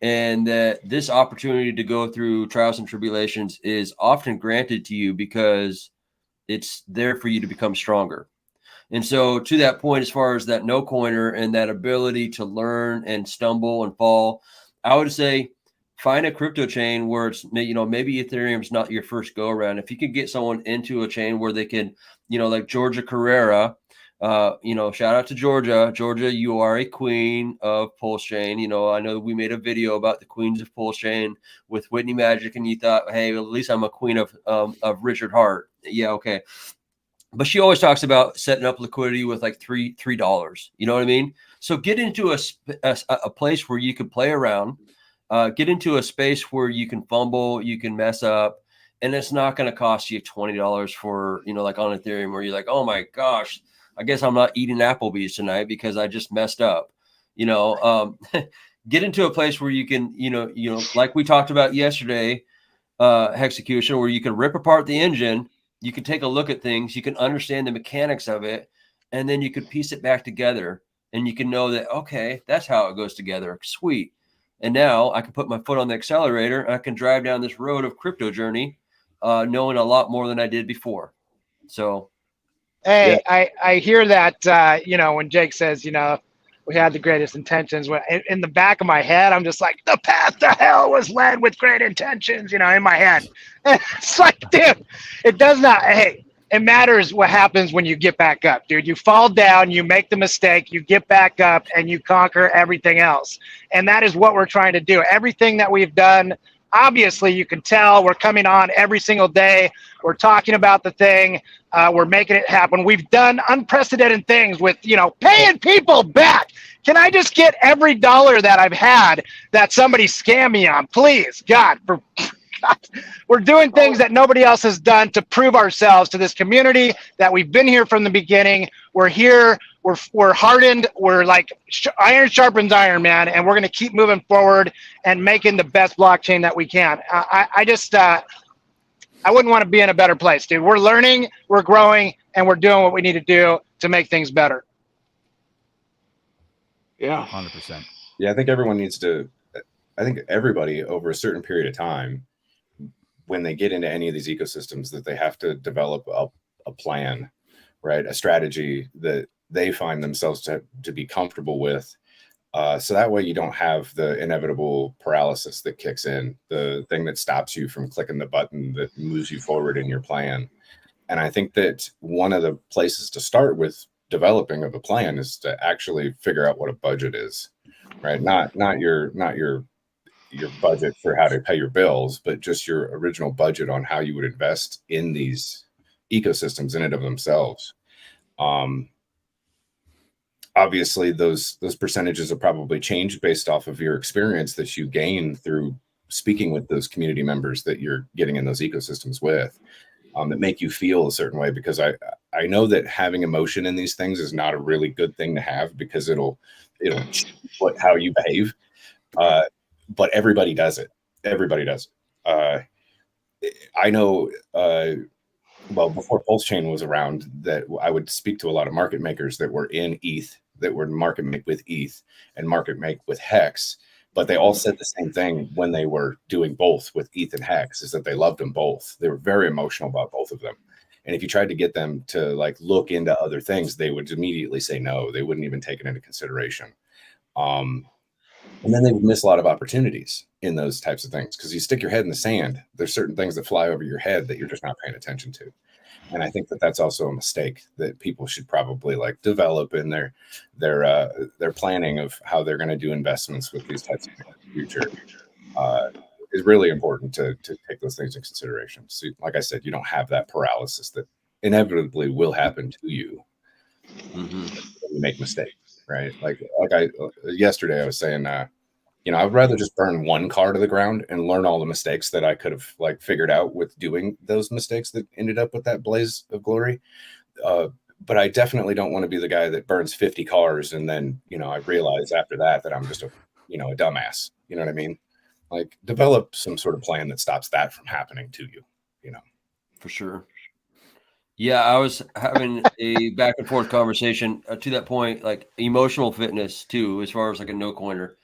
Speaker 1: and that this opportunity to go through trials and tribulations is often granted to you because it's there for you to become stronger. And so to that point, as far as that no coiner and that ability to learn and stumble and fall, I would say find a crypto chain where it's, maybe Ethereum's not your first go around. If you could get someone into a chain where they can, like Georgia Carrera, shout out to Georgia. Georgia, you are a queen of Pulsechain. I know we made a video about the queens of Pulsechain with Whitney Magic, and you thought, hey, at least I'm a queen of Richard Hart. Yeah, okay. But she always talks about setting up liquidity with like $3. You know what I mean? So get into a place where you can play around. Get into a space where you can fumble, you can mess up, and it's not going to cost you $20 for, like on Ethereum, where you're like, oh my gosh, I guess I'm not eating Applebee's tonight because I just messed up. Get into a place where you can, like we talked about yesterday, Hexecution, where you can rip apart the engine. You can take a look at things, you can understand the mechanics of it, and then you could piece it back together and you can know that, okay, that's how it goes together. Sweet. And now I can put my foot on the accelerator and I can drive down this road of crypto journey, knowing a lot more than I did before. So,
Speaker 5: hey, yeah. I hear that, you know, when Jake says, you know, we had the greatest intentions. When in the back of my head, I'm just like, the path to hell was led with great intentions, you know, in my head. And it's like, dude, it does not. Hey, it matters what happens when you get back up, dude. You fall down, you make the mistake, you get back up, and you conquer everything else. And that is what we're trying to do. Everything that we've done, obviously, you can tell we're coming on every single day. We're talking about the thing. We're making it happen. We've done unprecedented things with, you know, paying people back. Can I just get every dollar that I've had that somebody scammed me on? Please, God, for God. We're doing things that nobody else has done to prove ourselves to this community that we've been here from the beginning. We're here. We're hardened. We're like iron sharpens iron, man. And we're going to keep moving forward and making the best blockchain that we can. I wouldn't want to be in a better place, dude. We're learning, we're growing, and we're doing what we need to do to make things better.
Speaker 7: Yeah,
Speaker 6: 100%.
Speaker 8: Yeah, I think everyone needs to. I think everybody over a certain period of time, when they get into any of these ecosystems, that they have to develop a plan, right? A strategy that they find themselves to be comfortable with. So that way you don't have the inevitable paralysis that kicks in, the thing that stops you from clicking the button that moves you forward in your plan. And I think that one of the places to start with developing of a plan is to actually figure out what a budget is, right? Not your budget for how to pay your bills, but just your original budget on how you would invest in these ecosystems in and of themselves. Obviously, those percentages have probably changed based off of your experience that you gain through speaking with those community members that you're getting in those ecosystems with, that make you feel a certain way. Because I know that having emotion in these things is not a really good thing to have, because it'll change how you behave. But everybody does it. Everybody does it. I know. Well, before Pulsechain was around, that I would speak to a lot of market makers that were in ETH, that were market make with ETH and market make with Hex, but they all said the same thing when they were doing both with ETH and Hex, is that they loved them both. They were very emotional about both of them. And if you tried to get them to like look into other things, they would immediately say no. They wouldn't even take it into consideration. And then they would miss a lot of opportunities in those types of things, because you stick your head in the sand. There's certain things that fly over your head that you're just not paying attention to. And I think that that's also a mistake that people should probably like develop in their planning of how they're going to do investments with these types of things in the future. Is really important to take those things into consideration. So, like I said, you don't have that paralysis that inevitably will happen to you when you make mistakes. Right. Like yesterday I was saying, you know, I'd rather just burn one car to the ground and learn all the mistakes that I could have like figured out with doing those mistakes that ended up with that blaze of glory. But I definitely don't want to be the guy that burns 50 cars. And then, you know, I realize after that I'm just a dumbass. You know what I mean? Like, develop some sort of plan that stops that from happening to you, you know?
Speaker 1: For sure. Yeah, I was having a back and forth conversation to that point, like emotional fitness too, as far as like a no coiner.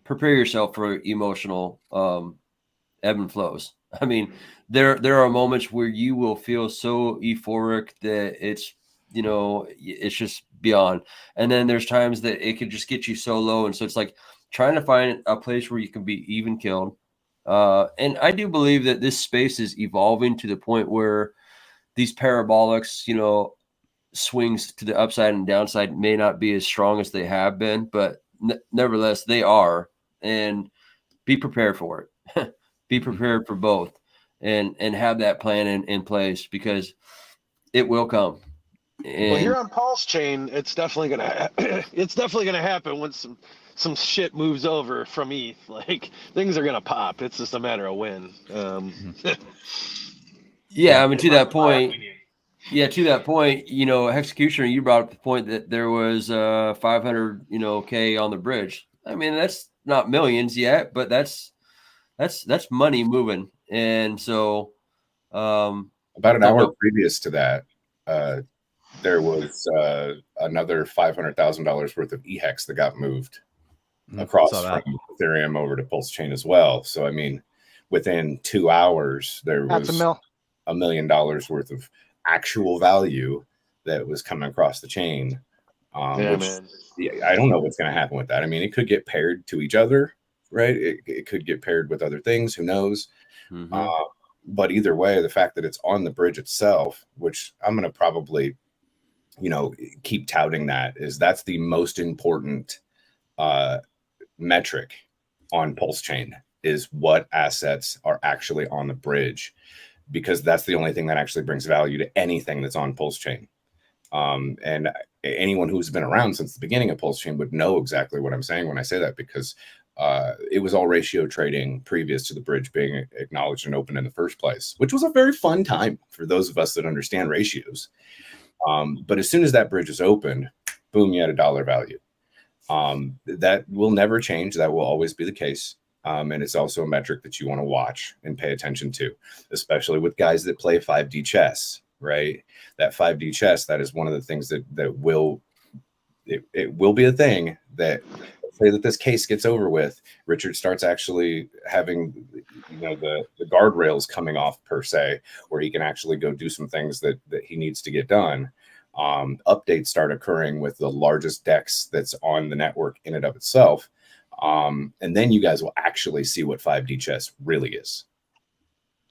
Speaker 1: Prepare yourself for emotional ebb and flows. I mean, there are moments where you will feel so euphoric that it's, you know, it's just beyond. And then there's times that it could just get you so low. And so it's like trying to find a place where you can be even killed. And I do believe that this space is evolving to the point where these parabolics, you know, swings to the upside and downside may not be as strong as they have been, but nevertheless, they are. And be prepared for it. Be prepared for both, and have that plan in place, because it will come. And
Speaker 7: well, here on Pulsechain, it's definitely gonna happen when some shit moves over from ETH. Like, things are gonna pop. It's just a matter of when.
Speaker 1: Yeah, I mean, to that point, you know, Executioner, you brought up the point that there was 500, you know, K on the bridge. I mean, that's not millions yet, but that's money moving. And so
Speaker 8: about an hour previous to that, there was another $500,000 worth of EHEX that got moved across from Ethereum over to Pulsechain as well. So, I mean, within 2 hours, there was $1 million worth of actual value that was coming across the chain. Man. I don't know what's going to happen with that. I mean, it could get paired to each other, right? It could get paired with other things. Who knows? But either way, the fact that it's on the bridge itself, which I'm going to probably, keep touting that's the most important metric on Pulsechain is what assets are actually on the bridge, because that's the only thing that actually brings value to anything that's on Pulsechain. And anyone who's been around since the beginning of Pulsechain would know exactly what I'm saying when I say that, because it was all ratio trading previous to the bridge being acknowledged and open in the first place, which was a very fun time for those of us that understand ratios. But as soon as that bridge is opened, boom, you had a dollar value. That will never change. That will always be the case. And it's also a metric that you want to watch and pay attention to, especially with guys that play 5D chess, right? That 5D chess, that is one of the things that will be a thing that, say that this case gets over with, Richard starts actually having, the guardrails coming off per se, where he can actually go do some things that he needs to get done. Updates start occurring with the largest DEX that's on the network in and of itself. And then you guys will actually see what 5D chess really is.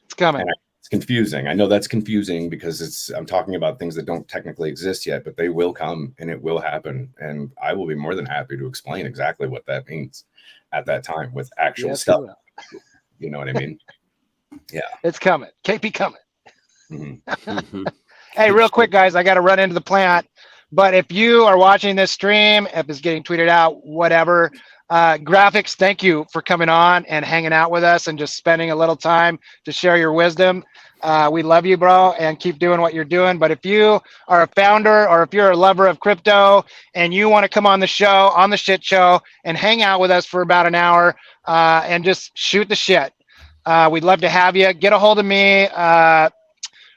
Speaker 5: It's coming.
Speaker 8: And it's confusing. I know that's confusing because I'm talking about things that don't technically exist yet, but they will come and it will happen. And I will be more than happy to explain exactly what that means at that time with actual stuff. You know what I mean? Yeah.
Speaker 5: It's coming. KP coming. Hey, real quick, guys, I got to run into the plant. But if you are watching this stream, if it's getting tweeted out, whatever, Graphics, thank you for coming on and hanging out with us and just spending a little time to share your wisdom. We love you, bro, and keep doing what you're doing. But if you are a founder or if you're a lover of crypto and you want to come on the show, on the Shit Show, and hang out with us for about an hour and just shoot the shit, we'd love to have you. Get a hold of me.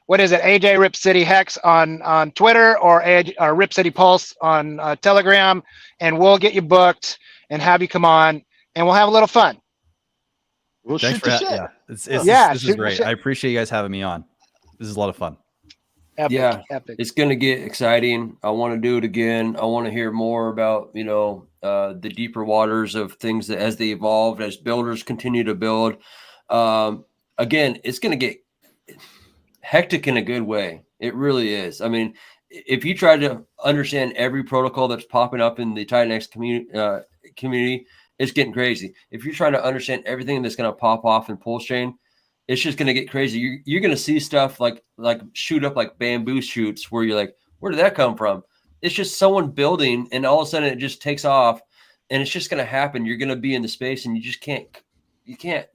Speaker 5: What is it? AJ Rip City Hex on Twitter or Rip City Pulse on Telegram, and we'll get you booked and have you come on, and we'll have a little fun.
Speaker 7: We'll
Speaker 6: Thanks
Speaker 7: shoot the shit.
Speaker 6: Yeah, this is great. I appreciate you guys having me on. This is a lot of fun.
Speaker 5: Epic.
Speaker 1: It's going to get exciting. I want to do it again. I want to hear more about, the deeper waters of things that as they evolve, as builders continue to build. Again, it's going to get hectic in a good way. It really is. I mean, if you try to understand every protocol that's popping up in the Titanx community, it's getting crazy. If you're trying to understand everything that's going to pop off in Pulsechain, it's just going to get crazy. You're going to see stuff like shoot up like bamboo shoots where you're like, where did that come from? It's just someone building, and all of a sudden it just takes off, and it's just going to happen. You're going to be in the space, and you just can't.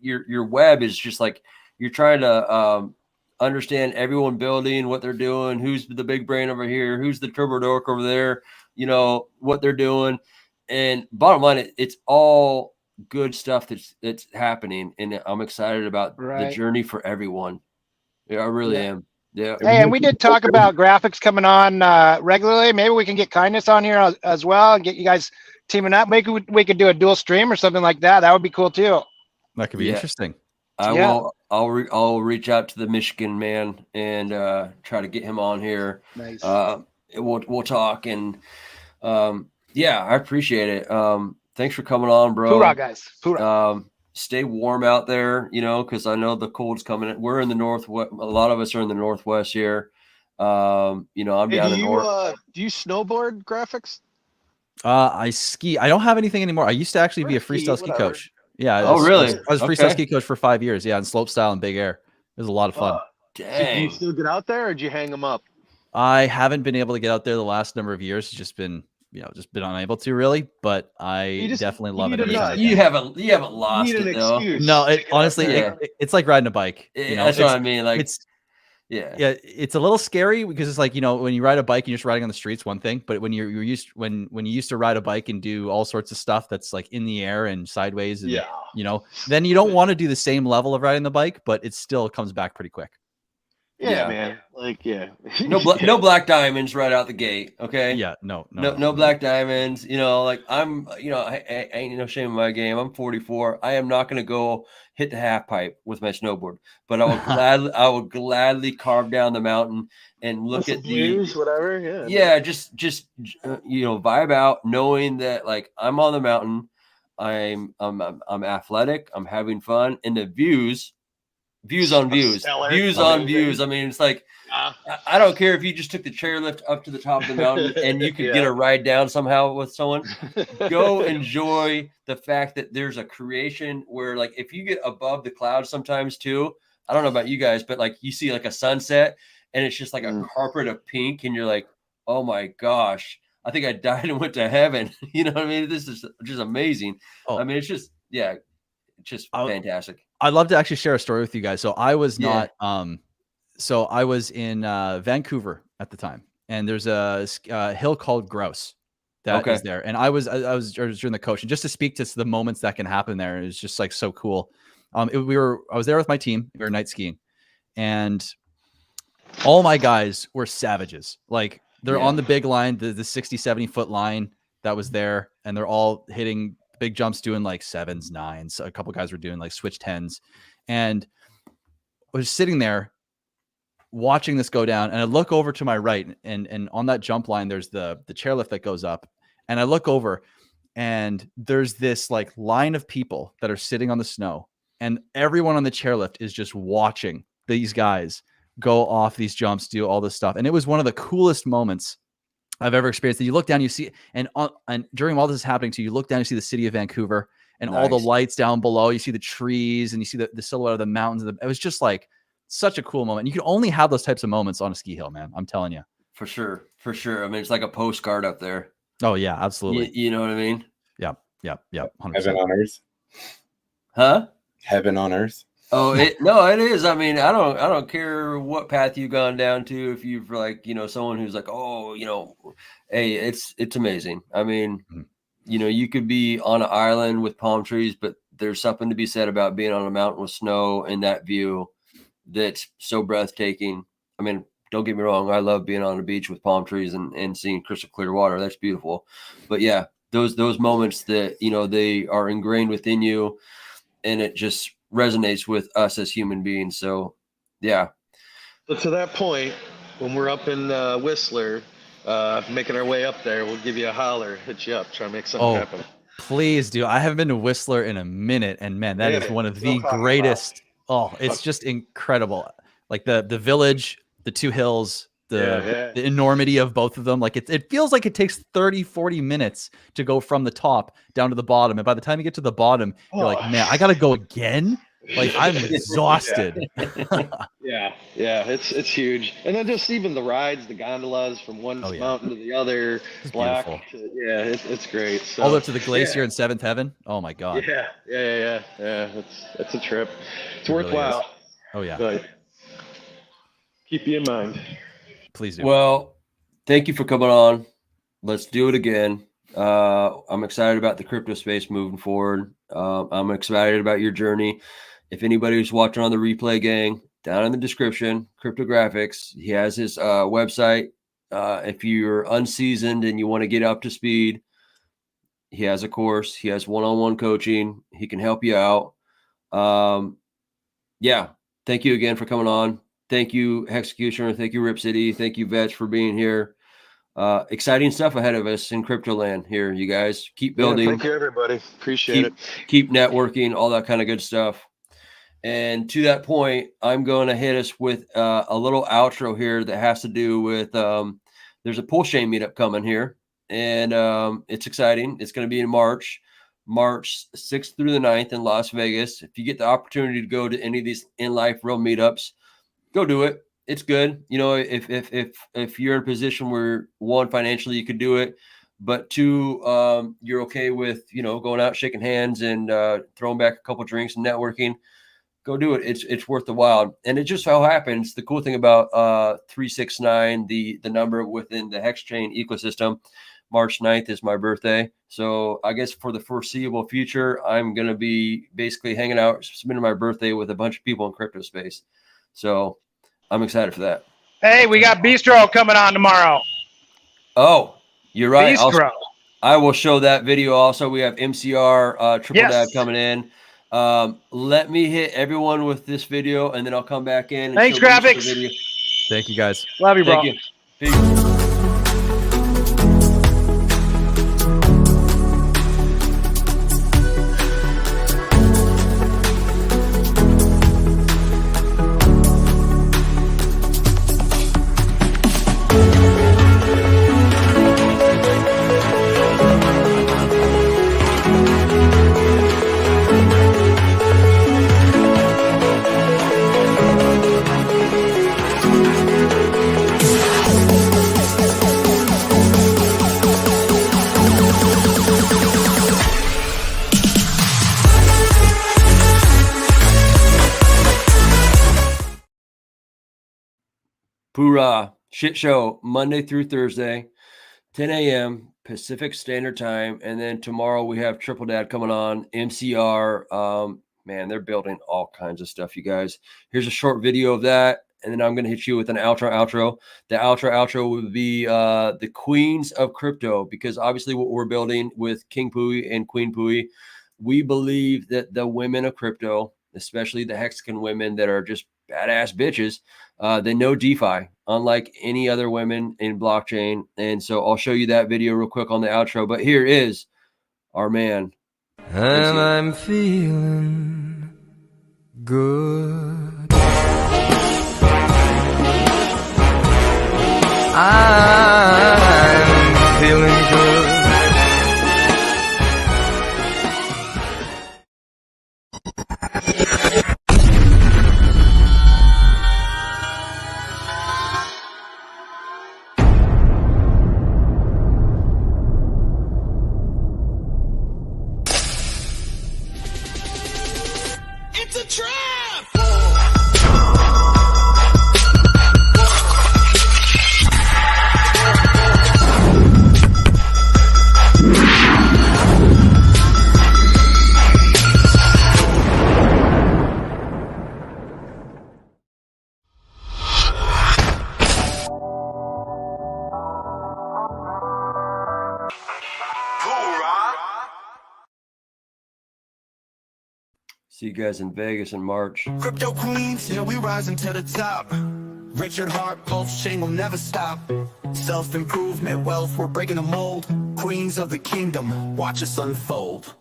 Speaker 1: Your web is just like you're trying to understand everyone building, what they're doing, who's the big brain over here, who's the turbo dork over there, what they're doing. And bottom line, it's all good stuff that's happening, and I'm excited about the journey for everyone. Yeah, I really am. Yeah.
Speaker 5: Hey, and we did talk about graphics coming on regularly. Maybe we can get Kindness on here as well and get you guys teaming up. Maybe we could do a dual stream or something like that. That would be cool too.
Speaker 6: That could be interesting.
Speaker 1: I'll reach out to the Michigan man and try to get him on here.
Speaker 5: Nice.
Speaker 1: We'll talk, and I appreciate it. Thanks for coming on, bro.
Speaker 5: Hoorah, guys. Hoorah.
Speaker 1: Stay warm out there, because I know the cold's coming. We're in the northwest. A lot of us are in the northwest here. I'm down in north.
Speaker 7: Do you snowboard, Graphics?
Speaker 6: I ski. I don't have anything anymore. I used to actually be a freestyle ski coach. Yeah.
Speaker 1: Really?
Speaker 6: I was a freestyle ski coach for 5 years. Yeah, in slope style and big air. It was a lot of fun.
Speaker 7: Dang. Do you still get out there, or did you hang them up?
Speaker 6: I haven't been able to get out there the last number of years. It's just been unable to really. But I definitely love it.
Speaker 1: You haven't lost it though.
Speaker 6: No, honestly, it's like riding a bike.
Speaker 1: That's what I mean. Like
Speaker 6: it's a little scary because it's like, when you ride a bike and you're just riding on the streets, one thing, but when you used to ride a bike and do all sorts of stuff that's like in the air and sideways, and then you don't want to do the same level of riding the bike, but it still comes back pretty quick.
Speaker 7: Yeah, man. Like, yeah.
Speaker 1: No black diamonds right out the gate. Okay.
Speaker 6: Yeah, no.
Speaker 1: No black diamonds. You know, like I'm. You know, I ain't no shame in my game. I'm 44. I am not going to go hit the half pipe with my snowboard, but I will gladly carve down the mountain and look at the
Speaker 7: views, whatever. Yeah.
Speaker 1: Yeah, just you know, vibe out, knowing that like I'm on the mountain. I'm athletic. I'm having fun, and the views on views,
Speaker 7: Stellar.
Speaker 1: views on views. I mean, it's like, I don't care if you just took the chairlift up to the top of the mountain and you could get a ride down somehow with someone. Go enjoy the fact that there's a creation where, like, if you get above the clouds sometimes too, I don't know about you guys, but like you see like a sunset and it's just like a carpet of pink and you're like, oh my gosh, I think I died and went to heaven. You know what I mean? This is just amazing. I mean, it's just, fantastic.
Speaker 6: I'd love to actually share a story with you guys. So I was not, so I was in Vancouver at the time, and there's a hill called Grouse that is there. And I was doing the coach, and just to speak to the moments that can happen there, it's just like so cool. I was there with my team. We were night skiing, and all my guys were savages. Like they're on the big line, the 60, 70 foot line that was there, and they're all hitting big jumps, doing like 7s, 9s. A couple guys were doing like switch 10s, and I was sitting there watching this go down, and I look over to my right, and on that jump line, there's the chairlift that goes up, and I look over, and there's this like line of people that are sitting on the snow, and everyone on the chairlift is just watching these guys go off these jumps, do all this stuff, and it was one of the coolest moments I've ever experienced. You look down, you see, and during all this is happening to you, you look down, you see the city of Vancouver and all the lights down below. You see the trees and you see the silhouette of the mountains. It was just like such a cool moment. You can only have those types of moments on a ski hill, man. I'm telling you. For sure. I mean, it's like a postcard up there. Oh yeah, absolutely. You know what I mean? Yep. 100%.
Speaker 8: Heaven on earth.
Speaker 1: Huh?
Speaker 8: Heaven on earth.
Speaker 1: Oh, it is. I mean, I don't care what path you've gone down to. If you've like, you know, someone who's like, oh, you know, hey, it's amazing. I mean, you know, you could be on an island with palm trees, but there's something to be said about being on a mountain with snow and that view that's so breathtaking. I mean, don't get me wrong. I love being on the beach with palm trees and seeing crystal clear water. That's beautiful. But yeah, those moments that, you know, they are ingrained within you, and it just resonates with us as human beings. So yeah.
Speaker 7: So to that point, when we're up in Whistler, making our way up there, we'll give you a holler, hit you up, try to make something happen.
Speaker 6: Please do. I haven't been to Whistler in a minute, and man, that is one of the greatest. Oh, it's just incredible. Like the village, the two hills, the enormity of both of them. Like it feels like it takes 30, 40 minutes to go from the top down to the bottom. And by the time you get to the bottom, you're like, man, I got to go again. Like I'm exhausted.
Speaker 7: Yeah, it's huge. And then just even the rides, the gondolas from one mountain to the other, it's black. It's great. So,
Speaker 6: all the way up to the glacier in Seventh Heaven. Oh my God.
Speaker 7: Yeah. It's a trip. It's worthwhile.
Speaker 6: Really. Oh yeah.
Speaker 7: But keep you in mind.
Speaker 6: Please do.
Speaker 1: Well, thank you for coming on. Let's do it again. I'm excited about the crypto space moving forward. I'm excited about your journey. If anybody's watching on the replay, gang, down in the description, CRYPTOGRFX, he has his website. If you're unseasoned and you want to get up to speed, he has a course. He has one-on-one coaching. He can help you out. Yeah. Thank you again for coming on. Thank you, Executioner. Thank you, Rip City. Thank you, Vetch, for being here. Exciting stuff ahead of us in crypto land here, you guys. Keep building.
Speaker 7: Thank you, everybody. Appreciate it.
Speaker 1: Keep networking, all that kind of good stuff. And to that point, I'm going to hit us with a little outro here that has to do with there's a Pulsechain meetup coming here, and it's exciting. It's going to be in March 6th through the 9th in Las Vegas. If you get the opportunity to go to any of these in-life real meetups, go do it. It's good. You know, if you're in a position where, one, financially you could do it, but two, you're okay with, you know, going out, shaking hands and throwing back a couple drinks and networking, go do it. It's worth the while. And it just so happens, the cool thing about 369, the number within the Hex Chain ecosystem, March 9th is my birthday. So I guess for the foreseeable future, I'm going to be basically hanging out, spending my birthday with a bunch of people in crypto space. So I'm excited for that.
Speaker 5: Hey, we got Bistro coming on tomorrow.
Speaker 1: Oh, you're right.
Speaker 5: Bistro.
Speaker 1: I will show that video also. We have MCR Triple Dab coming in. Let me hit everyone with this video, and then I'll come back in. And
Speaker 5: Thanks, Graphics.
Speaker 1: Video.
Speaker 6: Thank you, guys.
Speaker 5: Love you, bro.
Speaker 1: Thank you. Peace. Hoorah. Shit show Monday through Thursday, 10 a.m. Pacific Standard Time. And then tomorrow we have Triple Dad coming on, MCR. Man, they're building all kinds of stuff, you guys. Here's a short video of that. And then I'm going to hit you with an outro. The outro will be the queens of crypto, because obviously what we're building with King Pooie and Queen Pooie, we believe that the women of crypto, especially the Hexagon women that are just badass bitches, they know DeFi, unlike any other women in blockchain. And so I'll show you that video real quick on the outro. But here is our man.
Speaker 4: And I'm feeling good. I'm feeling good.
Speaker 2: It's a trap!
Speaker 1: See you guys in Vegas in March.
Speaker 2: Crypto queens, yeah, we rising to the top. Richard Hart, Pulsechain will never stop. Self-improvement, wealth, we're breaking the mold. Queens of the kingdom, watch us unfold.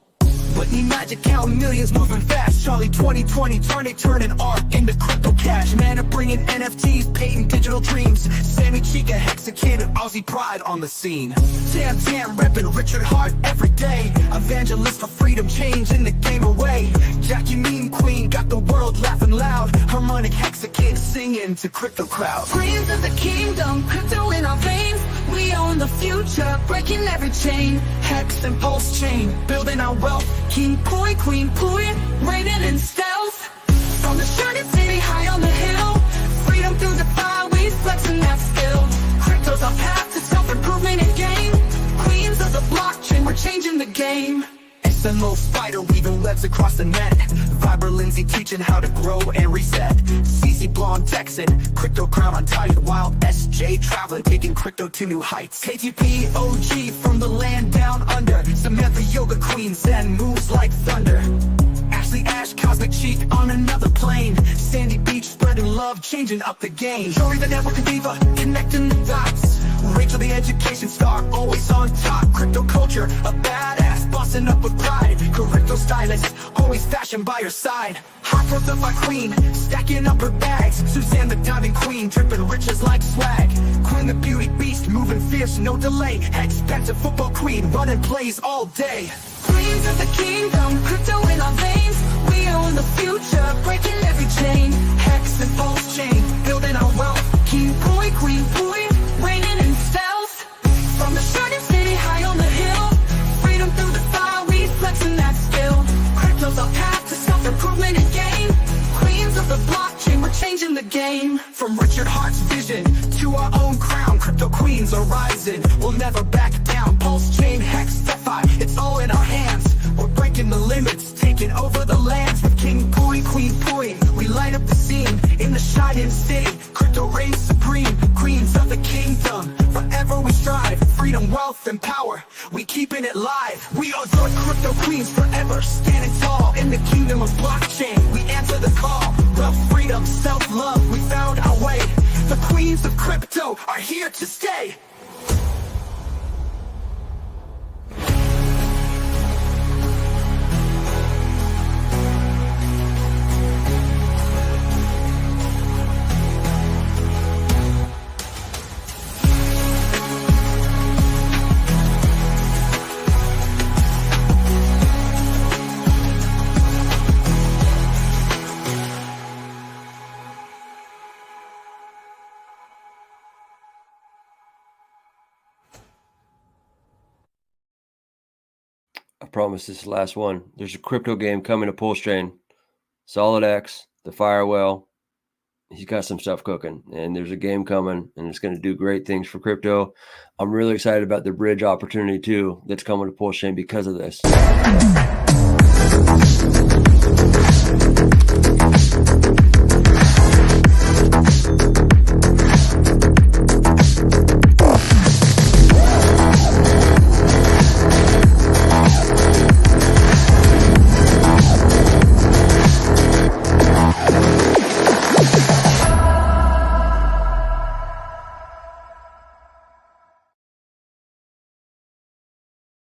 Speaker 2: Whitney Magic counting millions, moving fast. Charlie 2020, turning art into crypto cash. Man, I'm bringing NFTs, painting digital dreams. Sammy Chica, Hexagon, Aussie pride on the scene. Tam, repping Richard Hart every day. Evangelist for freedom, changing the game away. Jackie Mean Queen, got the world laughing loud. Harmonic Hexagon, singing to crypto crowd.
Speaker 9: Queens of the kingdom, crypto in our veins. We own the future, breaking every chain.
Speaker 2: Hex and Pulsechain, building our wealth.
Speaker 9: King Pooie, Queen Pooie, reigning in stealth.
Speaker 2: From the shining city high on the hill,
Speaker 9: Freedom through DeFi, we flexing that skill.
Speaker 2: crypto's our path to self-improvement and gain.
Speaker 9: Queens of the blockchain, we're changing the game.
Speaker 2: SMO spider weaving webs across the net. Viber Lindsay teaching how to grow and reset. CC Blonde Texan, crypto crown untied. While SJ traveling, taking crypto to new heights. KTP OG from the land down under. Samantha Yoga Queen, Zen moves like thunder. Ashley Ash, Cosmic Chic on another plane. Sandy Beach spreading love, changing up the game. Jory the network diva, connecting the dots. Rachel the education star, always on top. Crypto culture, a badass, bossing up with pride. Crypto stylist, always fashion by her side. Hot for the queen, stacking up her bags. Suzanne the diamond queen, dripping riches like swag. Queen the beauty beast, moving fierce, no delay. Expensive football queen, running plays all day.
Speaker 9: Queens of the kingdom, crypto in our veins. We own the future, breaking every chain.
Speaker 2: Hex and Pulsechain, building our wealth.
Speaker 9: King Pooie, Queen Pooie, reigning in stealth.
Speaker 2: From the shining city high on the hill,
Speaker 9: Freedom through DeFi, we flexing that skill.
Speaker 2: crypto's our path to self-improvement and gain.
Speaker 9: Queens of the blockchain, we're changing the game.
Speaker 2: From Richard Hart's vision to our own crown, crypto queens are rising, we'll never back down. Pulsechain, Hex, DeFi, it's all in our hands. We're breaking the limits, taking over the lands. With King Pooie, Queen Pooie, we light up the scene in the shining city. Crypto reigns supreme, queens of the kingdom. Forever we strive, freedom, wealth, and power. We keeping it live. We are the crypto queens forever, standing tall in the kingdom of blockchain. We answer the call, wealth, freedom, self-love. We found our way. The queens of crypto are here to stay.
Speaker 1: I promise this is the last one. There's a crypto game coming to Pulsechain. Solid X, the Firewell. He's got some stuff cooking, and there's a game coming, and it's going to do great things for crypto. I'm really excited about the bridge opportunity too that's coming to Pulsechain because of this.